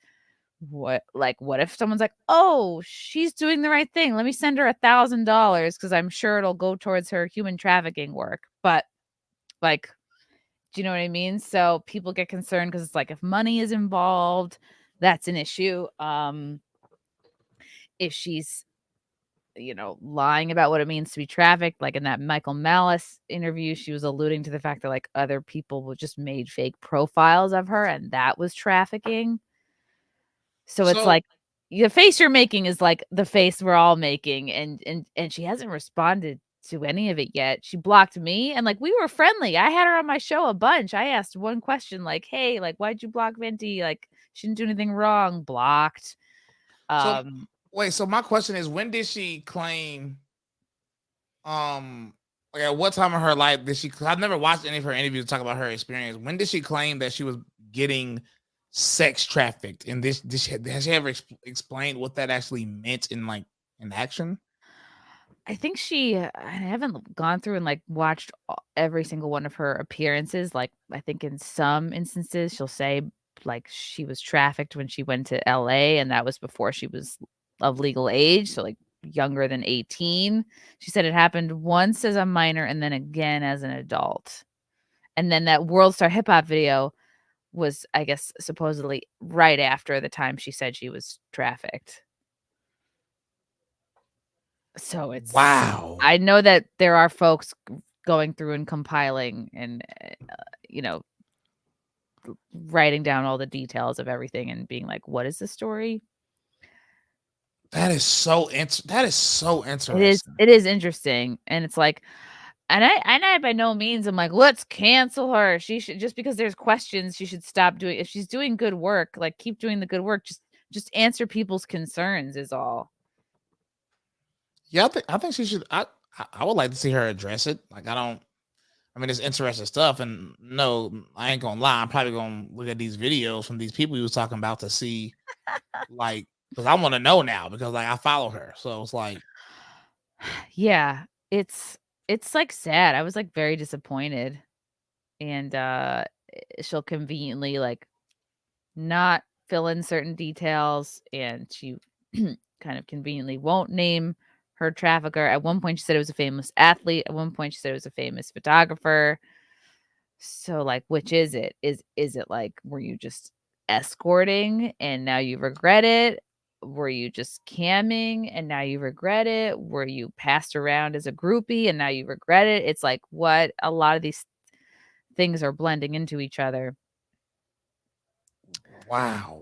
someone's like, oh, she's doing the right thing. Let me send her $1,000 because I'm sure it'll go towards her human trafficking work. But like, do you know what I mean? So people get concerned because it's like, if money is involved, that's an issue. If she's, lying about what it means to be trafficked, like in that Michael Malice interview, she was alluding to the fact that like other people just made fake profiles of her and that was trafficking. So it's like the face you're making is like the face we're all making. And she hasn't responded to any of it yet. She blocked me and like we were friendly. I had her on my show a bunch. I asked one question like, hey, like, why'd you block Venti? Like, she didn't do anything wrong. Blocked. So my question is, when did she claim Like, at what time of her life did she? Because I've never watched any of her interviews talk about her experience. When did she claim that she was getting sex trafficked? And has she ever explained what that actually meant in action? I think I haven't gone through and like watched every single one of her appearances. Like, I think in some instances she'll say like she was trafficked when she went to LA, and that was before she was of legal age. So like younger than 18. She said it happened once as a minor and then again as an adult. And then that World Star Hip Hop video was, I guess, supposedly right after the time she said she was trafficked. So it's wow. I know that there are folks going through and compiling and writing down all the details of everything and being like, what is the story? That is so interesting. It is interesting. And it's like, and I by no means I'm like, let's cancel her. She should, just because there's questions, she should stop doing. If she's doing good work, like keep doing the good work. Just answer people's concerns is all. Yeah, I think she should. I would like to see her address it. Like, I mean, it's interesting stuff, and no, I ain't gonna lie. I'm probably gonna look at these videos from these people he was talking about to see, like, because I want to know now because like I follow her, so it's like, yeah, it's like sad. I was like very disappointed, and she'll conveniently like not fill in certain details, and she kind of conveniently won't name her trafficker. At one point she said it was a famous athlete. At one point she said it was a famous photographer. So like, which is it? Is it like, were you just escorting and now you regret it? Were you just camming and now you regret it? Were you passed around as a groupie and now you regret it? It's like, what? A lot of these things are blending into each other. wow.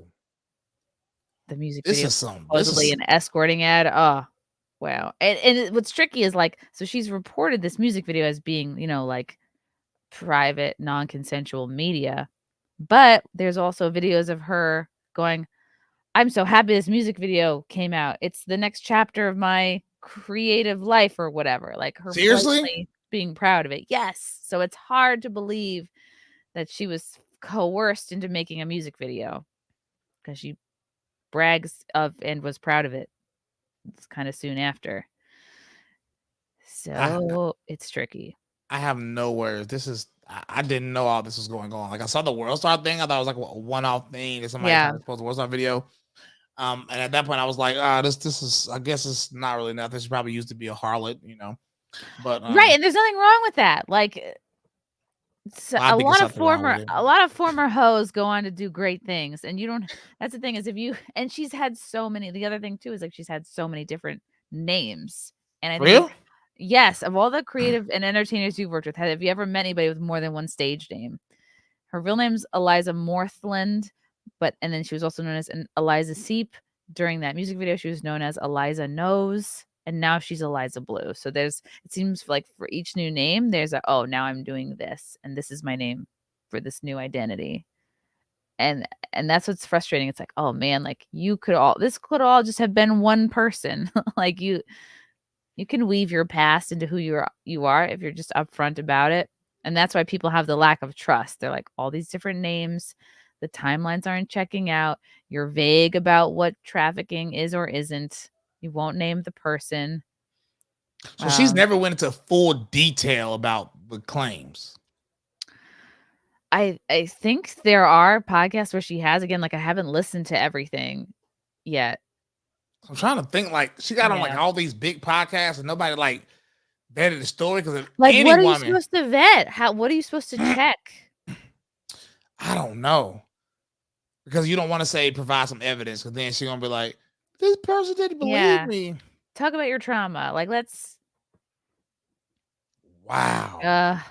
The music This video is supposedly an escorting ad. Oh, wow. And what's tricky is like, so she's reported this music video as being, like private, non-consensual media. But there's also videos of her going, I'm so happy this music video came out. It's the next chapter of my creative life or whatever. Like her seriously being proud of it. Yes. So it's hard to believe that she was coerced into making a music video because she brags of and was proud of it. It's kind of soon after. So it's tricky. I have no words. This is I didn't know all this was going on. Like, I saw the World Star thing. I thought it was like a one-off thing that somebody tried to post a World Star video. And at that point I was like, this is, I guess it's not really nothing. She probably used to be a harlot, But right, and there's nothing wrong with that. Like, a lot of former hoes go on to do great things, and you don't. That's the thing is and she's had so many. The other thing too is like she's had so many different names, and I think yes, of all the creative and entertainers you've worked with, have you ever met anybody with more than one stage name? Her real name's Eliza Morthland, and then she was also known as Eliza Seep. During that music video, she was known as Eliza Knows. And now she's Eliza Bleu. So it seems like for each new name, there's now I'm doing this. And this is my name for this new identity. And that's what's frustrating. It's like, oh man, like this could all just have been one person. Like you can weave your past into who you are if you're just upfront about it. And that's why people have the lack of trust. They're like, all these different names, the timelines aren't checking out. You're vague about what trafficking is or isn't. You won't name the person. So she's never went into full detail about the claims. I think there are podcasts where she has. Again, like I haven't listened to everything yet. I'm trying to think. Like she got on like all these big podcasts, and nobody like vetted the story because like what are you supposed to vet? What are you supposed to check? I don't know, because you don't want to say provide some evidence, because then she's gonna be like, this person didn't believe me. Talk about your trauma. Like, let's. Wow.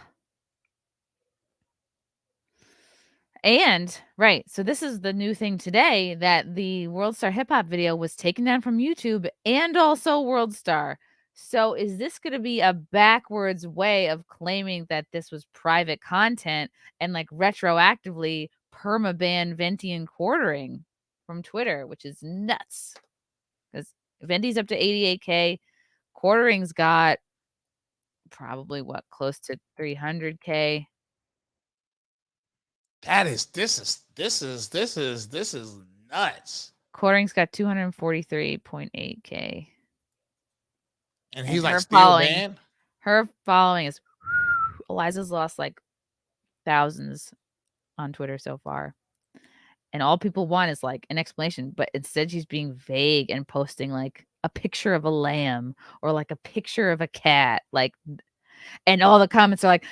And right. So this is the new thing today, that the World Star Hip Hop video was taken down from YouTube and also World Star. So is this going to be a backwards way of claiming that this was private content and like retroactively permaban Venti and Quartering from Twitter, which is nuts. Because Venti's up to 88K. Quartering's got probably close to 300K. This is nuts. Quartering's got 243.8K. And he's her like still banned. Her following is Eliza's lost like thousands on Twitter so far. And all people want is like an explanation, but instead she's being vague and posting like a picture of a lamb or like a picture of a cat, like, and all the comments are like,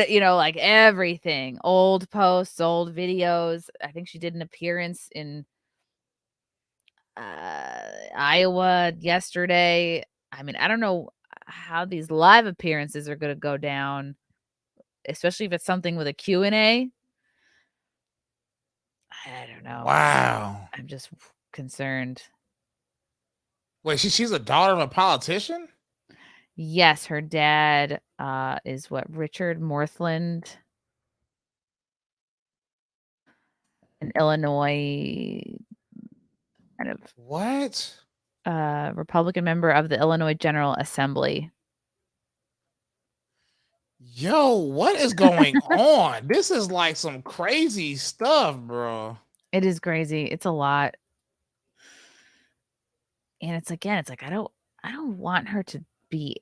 you know, like everything, old posts, old videos. I think she did an appearance in Iowa yesterday. I mean, I don't know how these live appearances are going to go down, especially if it's something with a Q&A. I don't know. Wow. I'm just concerned. Wait, she's a daughter of a politician? Yes, her dad is Richard Morthland, an Illinois kind of what? Republican member of the Illinois General Assembly. Yo, what is going on? This is like some crazy stuff, bro. It is crazy. It's a lot. And it's like I don't want her to be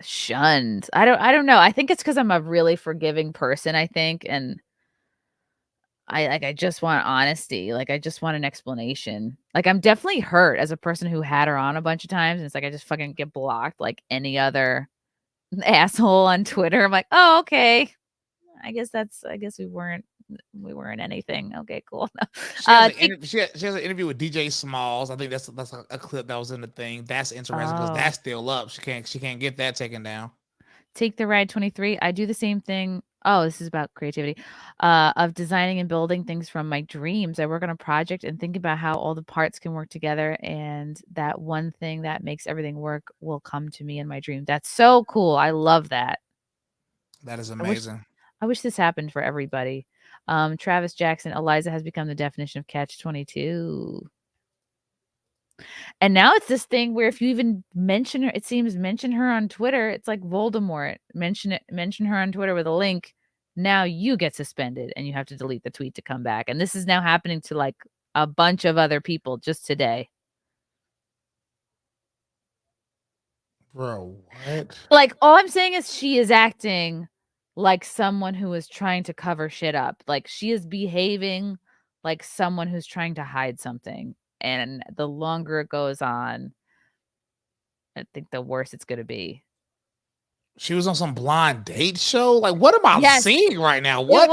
shunned. I don't know. I think it's because I'm a really forgiving person, I think, and I just want honesty. Like I just want an explanation. Like I'm definitely hurt as a person who had her on a bunch of times, and it's like I just fucking get blocked like any other asshole on Twitter. I'm like, oh, okay. I guess we weren't anything. Okay, cool. She has an interview with DJ Smalls. I think that's a clip that was in the thing. That's interesting because that's still up. She can't get that taken down. Take the Ride 23. I do the same thing. Oh, this is about creativity, of designing and building things from my dreams. I work on a project and think about how all the parts can work together, and that one thing that makes everything work will come to me in my dream. That's so cool. I love that. That is amazing. I wish this happened for everybody. Travis Jackson, Eliza has become the definition of catch-22. And now it's this thing where if you even mention her, it seems mention her on Twitter, it's like Voldemort. Mention her on Twitter with a link. Now you get suspended and you have to delete the tweet to come back. And this is now happening to like a bunch of other people just today. Bro, what? Like all I'm saying is she is acting like someone who is trying to cover shit up. Like she is behaving like someone who's trying to hide something. And the longer it goes on, I think the worse it's going to be. She was on some blind date show. Like, what am I seeing right now? What it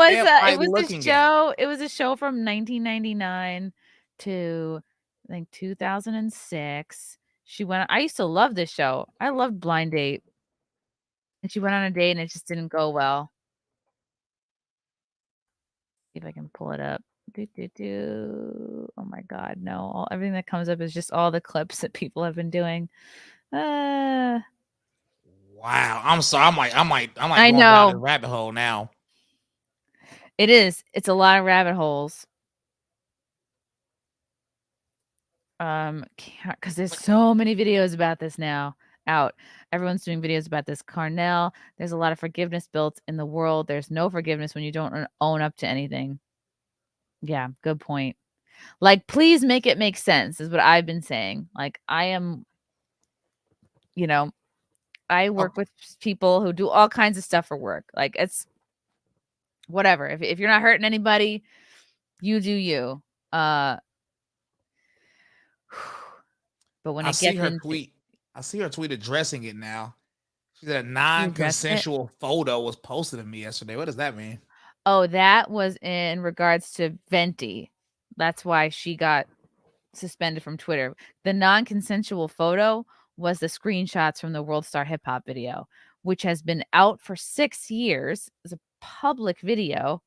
was a show. It was a show from 1999 to I think 2006. She went. I used to love this show. I loved Blind Date. And she went on a date and it just didn't go well. See if I can pull it up. Oh my God, no! Everything that comes up is just all the clips that people have been doing. Wow, I'm sorry. I might I go know. down the rabbit hole now. It is. It's a lot of rabbit holes. Because there's so many videos about this now out. Everyone's doing videos about this. Carnell. There's a lot of forgiveness built in the world. There's no forgiveness when you don't own up to anything. Yeah, good point. Like, please make it make sense is what I've been saying. Like, I am, I work with people who do all kinds of stuff for work. Like, it's whatever. If you're not hurting anybody, you do you. But when I see her tweet addressing it now. She said a non-consensual photo was posted of me yesterday. What does that mean? Oh, that was in regards to Venti. That's why she got suspended from Twitter. The non-consensual photo was the screenshots from the World Star Hip Hop video, which has been out for 6 years as a public video.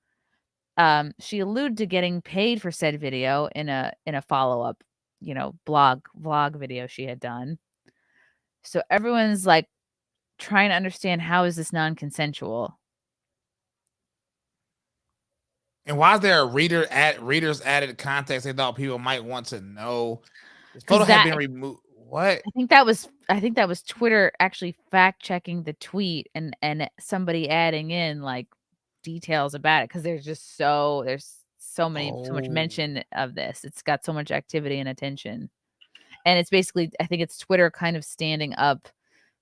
She alluded to getting paid for said video in a follow-up, vlog video she had done. So everyone's like trying to understand, how is this non-consensual? And why is there a readers added context they thought people might want to know? This photo had been removed. What? I think that was I think that was Twitter actually fact checking the tweet and somebody adding in like details about it, because there's so much mention of this. It's got so much activity and attention. And it's basically, I think it's Twitter kind of standing up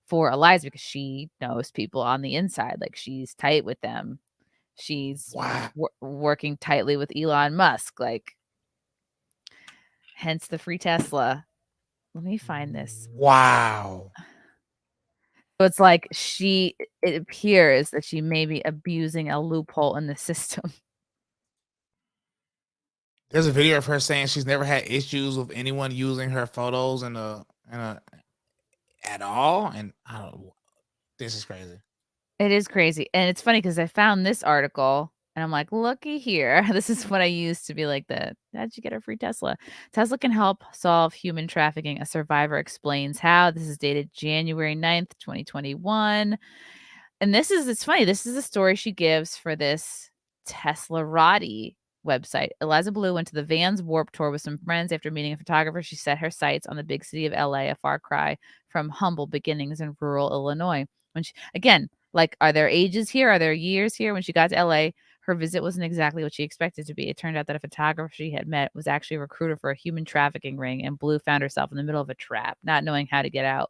for Eliza because she knows people on the inside. Like, she's tight with them. She's working tightly with Elon Musk. Like, hence the free Tesla. Let me find this. Wow. So it's like it appears that she may be abusing a loophole in the system. There's a video of her saying she's never had issues with anyone using her photos at all. And I don't know. This is crazy. It is crazy. And it's funny because I found this article and I'm like, looky here. This is what I used to be like, how'd you get a free Tesla? Tesla can help solve human trafficking. A survivor explains how. This is dated January 9th, 2021. And it's funny. This is a story she gives for this Teslarati website. Eliza Bleu went to the Vans Warped Tour with some friends. After meeting a photographer, she set her sights on the big city of LA, a far cry from humble beginnings in rural Illinois. When she, again, like, are there ages here? Are there years here? When she got to LA, her visit wasn't exactly what she expected to be. It turned out that a photographer she had met was actually a recruiter for a human trafficking ring, and Bleu found herself in the middle of a trap, not knowing how to get out.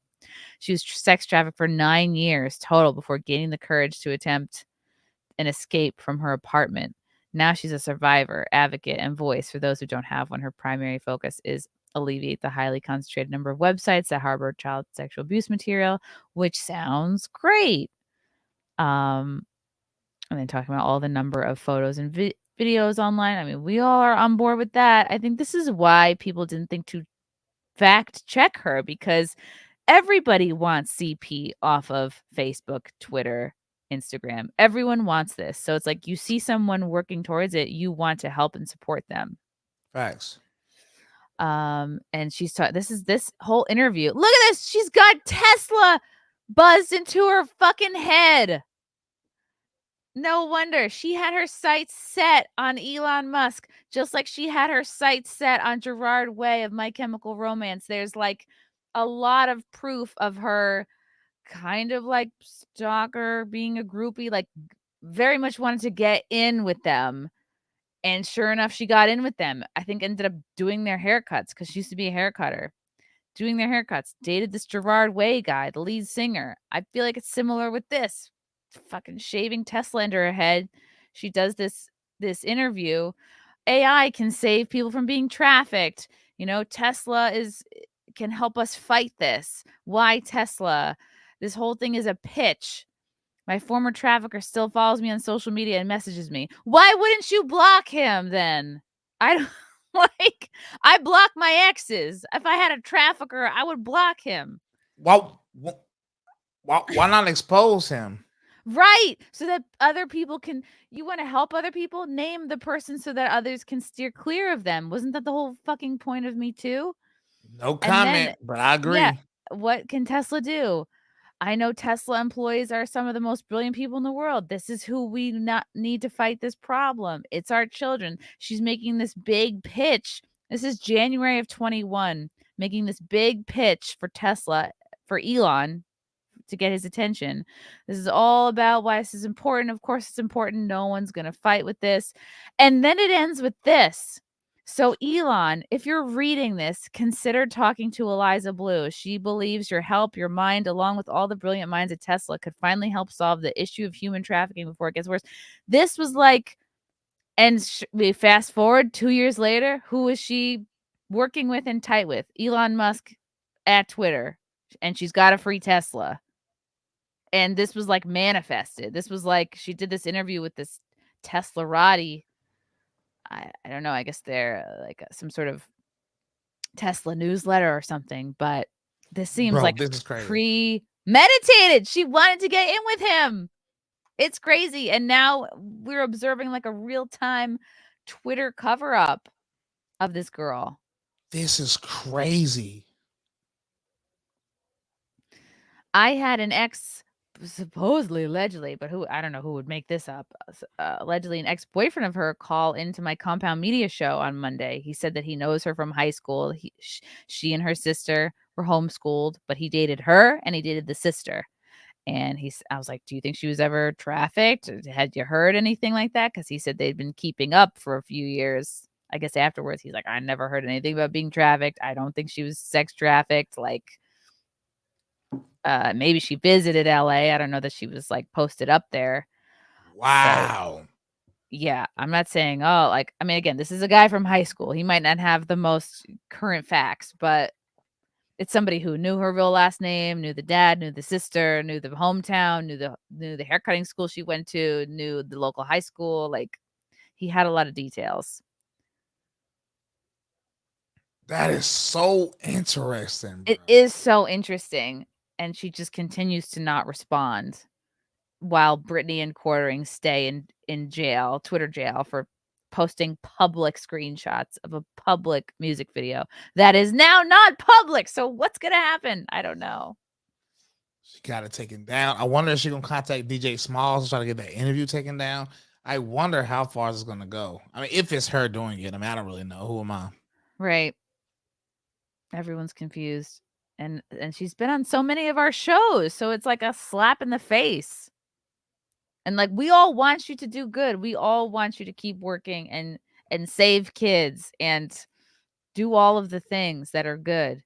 She was sex trafficked for 9 years total before gaining the courage to attempt an escape from her apartment. Now she's a survivor, advocate, and voice for those who don't have one. Her primary focus is alleviate the highly concentrated number of websites that harbor child sexual abuse material, which sounds great. And then talking about all the number of photos and videos online. I mean, we all are on board with that. I think this is why people didn't think to fact check her, because everybody wants CP off of Facebook, Twitter, Instagram. Everyone wants this. So it's like, you see someone working towards it, you want to help and support them. Facts. And she's this whole interview. Look at this. She's got Tesla buzzed into her fucking head. No wonder she had her sights set on Elon Musk, just like she had her sights set on Gerard Way of My Chemical Romance. There's like a lot of proof of her kind of like stalker, being a groupie, like very much wanted to get in with them. And sure enough, she got in with them. I think ended up doing their haircuts, because she used to be a hair cutter. Doing their haircuts. Dated this Gerard Way guy, the lead singer. I feel like it's similar with this. Fucking shaving Tesla into her head. She does this interview. AI can save people from being trafficked. You know, Tesla can help us fight this. Why Tesla? This whole thing is a pitch. My former trafficker still follows me on social media and messages me. Why wouldn't you block him then? I don't like, I block my exes. If I had a trafficker, I would block him. Why not expose him? Right. So that other people can, you want to help other people? Name the person so that others can steer clear of them. Wasn't that the whole fucking point of Me Too? No comment, but I agree. Yeah, what can Tesla do? I know Tesla employees are some of the most brilliant people in the world. This is who we not need to fight this problem. It's our children. She's making this big pitch. This is January of 21, making this big pitch for Tesla, for Elon, to get his attention. This is all about why this is important. Of course, it's important. No one's going to fight with this. And then it ends with this. So, Elon, if you're reading this, consider talking to Eliza Bleu. She believes your help, your mind, along with all the brilliant minds at Tesla, could finally help solve the issue of human trafficking before it gets worse. This was like, and we fast forward 2 years later, who is she working with and tight with? Elon Musk at Twitter. And she's got a free Tesla. And this was like manifested. This was like, she did this interview with this Teslarati. I don't know. I guess they're like some sort of Tesla newsletter or something. But this seems like this is crazy. Premeditated. She wanted to get in with him. It's crazy. And now we're observing like a real-time Twitter cover-up of this girl. This is crazy. I had an ex, supposedly, allegedly, but who, I don't know who would make this up. Allegedly, an ex-boyfriend of her call into my Compound Media show on Monday. He said that he knows her from high school. She and her sister were homeschooled, but he dated her and he dated the sister. And I was like, do you think she was ever trafficked? Had you heard anything like that? Because he said they'd been keeping up for a few years. I guess afterwards, he's like, I never heard anything about being trafficked. I don't think she was sex trafficked. Like, maybe she visited LA. I don't know that she was like posted up there. Wow. So, yeah, I'm not saying, I mean, again, this is a guy from high school. He might not have the most current facts, but it's somebody who knew her real last name, knew the dad, knew the sister, knew the hometown, knew the haircutting school she went to, knew the local high school. Like, he had a lot of details. That is so interesting. It is so interesting. And she just continues to not respond while Brittany and Quartering stay in jail, Twitter jail, for posting public screenshots of a public music video that is now not public. So what's going to happen? I don't know. She got it taken down. I wonder if she's going to contact DJ Smalls to try to get that interview taken down. I wonder how far it's going to go. I mean, if it's her doing it, I mean, I don't really know. Who am I? Right. Everyone's confused. And she's been on so many of our shows. So it's like a slap in the face. And like, we all want you to do good. We all want you to keep working and save kids and do all of the things that are good.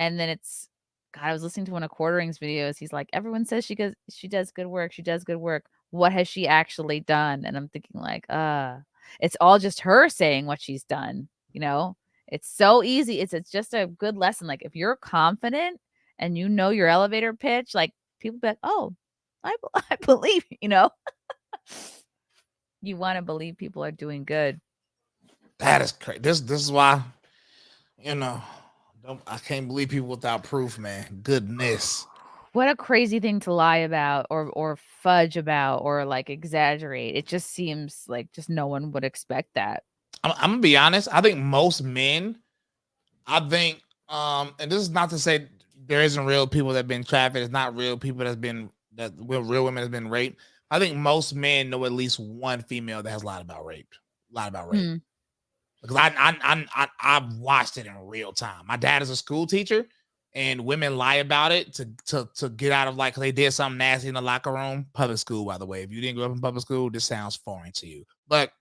And then it's, God, I was listening to one of Quartering's videos. He's like, everyone says she does good work. She does good work. What has she actually done? And I'm thinking like, it's all just her saying what she's done. You know, it's so easy. It's just a good lesson. Like, if you're confident and you know your elevator pitch, like, people be like, oh, I believe, you know, you want to believe people are doing good. That is crazy. This is why, you know, I can't believe people without proof, man. Goodness. What a crazy thing to lie about or fudge about or like exaggerate. It just seems like just no one would expect that. I'm gonna be honest. I think most men, and this is not to say there isn't real people that have been trafficked. It's not real people real women has been raped. I think most men know at least one female that has lied about rape. Because I've watched it in real time. My dad is a school teacher, and women lie about it to get out of, like, cause they did something nasty in the locker room. Public school, by the way. If you didn't grow up in public school, this sounds foreign to you. But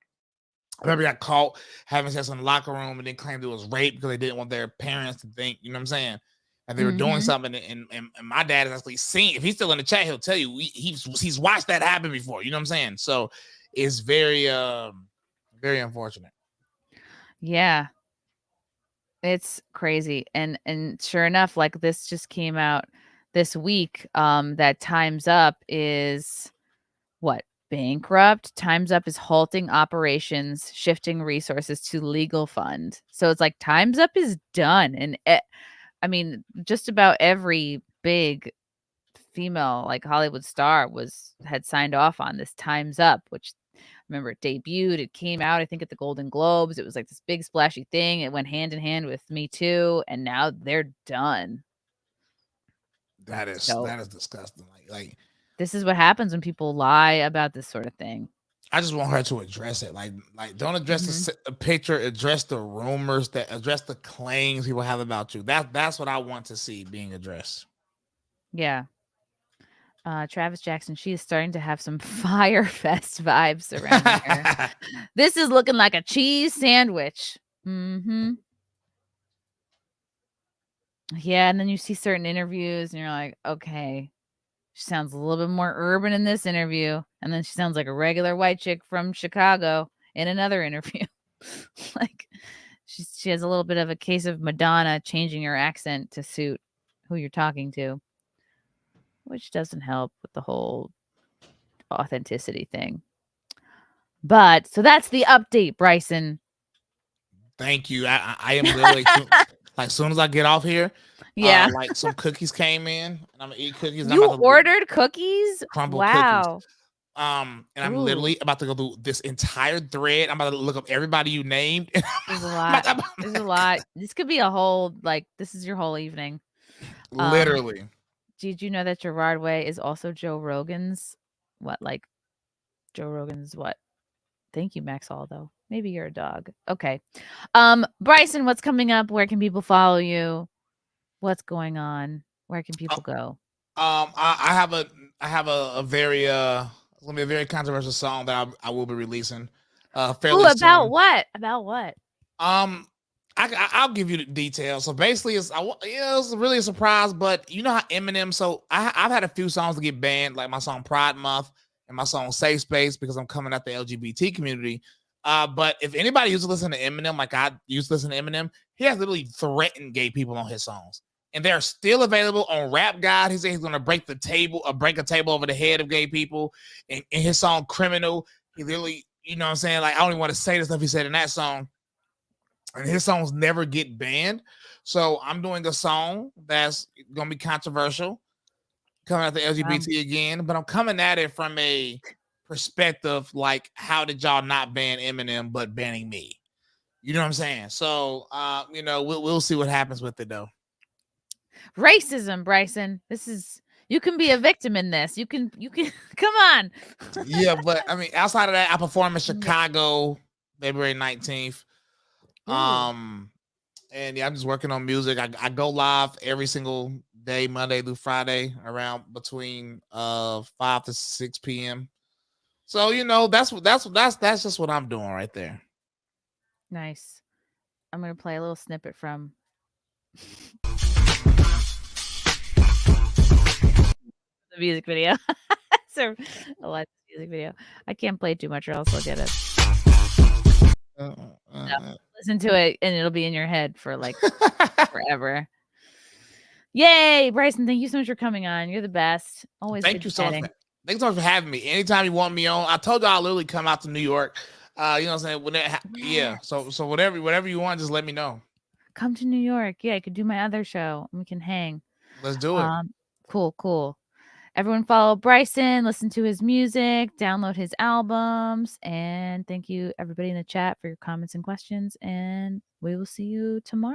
I remember got caught having sex in the locker room and then claimed it was rape because they didn't want their parents to think, you know what I'm saying? And they were doing something, and my dad has actually seen. If he's still in the chat, he'll tell you he's watched that happen before. You know what I'm saying? So it's very very unfortunate. Yeah, it's crazy, and sure enough, like, this just came out this week. That Time's Up is what? Bankrupt. Time's Up is halting operations, shifting resources to legal fund. So it's like Time's Up is done, and I mean, just about every big female like Hollywood star had signed off on this Time's Up, which, remember, it debuted. It came out, I think, at the Golden Globes. It was like this big splashy thing. It went hand in hand with Me Too, and now they're done. That is disgusting. Like this is what happens when people lie about this sort of thing. I just want her to address it. Like don't address the picture, address the rumors, address the claims people have about you. That's what I want to see being addressed. Yeah. Travis Jackson, she is starting to have some Fyre Fest vibes around here. This is looking like a cheese sandwich. Yeah, and then you see certain interviews and you're like, okay, she sounds a little bit more urban in this interview. And then she sounds like a regular white chick from Chicago in another interview. Like, she has a little bit of a case of Madonna changing her accent to suit who you're talking to, which doesn't help with the whole authenticity thing. But so that's the update, Bryson. Thank you. I am literally like, as soon as I get off here, like, some cookies came in, and I'm gonna eat cookies. You ordered cookies? Crumble wow. Cookies. And I'm literally about to go through this entire thread. I'm about to look up everybody you named. There's a lot. There's a lot. This could be a whole, like, this is your whole evening. Literally. Did you know that Gerard Way is also Joe Rogan's what? Thank you, Maxall, though. Maybe you're a dog. Okay. Bryson, what's coming up? Where can people follow you? What's going on? Where can people go? I have a very it's gonna be a very controversial song that I will be releasing fairly soon. About what? About what? I'll give you the details. So basically, it's really a surprise. But you know how Eminem. So I've had a few songs to get banned, like my song Pride Month and my song Safe Space, because I'm coming at the LGBT community. But if anybody used to listen to Eminem, like I used to listen to Eminem, he has literally threatened gay people on his songs, and they're still available on Rap God. He said he's gonna break a table over the head of gay people. In his song Criminal, he literally, you know what I'm saying? Like, I don't even want to say the stuff he said in that song. And his songs never get banned. So I'm doing a song that's going to be controversial, coming at the LGBT again, but I'm coming at it from a perspective like, how did y'all not ban Eminem but banning me? You know what I'm saying? So, we'll see what happens with it, though. Racism, Bryson. You can be a victim in this. You can come on. Yeah, but I mean, outside of that, I perform in Chicago February 19th. And yeah, I'm just working on music. I go live every single day, Monday through Friday, around between 5 to 6 p.m. So that's just what I'm doing right there. Nice. I'm gonna play a little snippet from the music video. So Eliza's music video. I can't play too much or else I'll get it. Listen to it and it'll be in your head for like forever. Yay, Bryson, thank you so much for coming on. You're the best. Always thank you so much. Thanks so much for having me. Anytime you want me on, I told you I'll literally come out to New York. You know what I'm saying? When yeah. So whatever you want, just let me know. Come to New York. Yeah, I could do my other show and we can hang. Let's do it. Cool. Everyone follow Bryson, listen to his music, download his albums, and thank you everybody in the chat for your comments and questions. And we will see you tomorrow.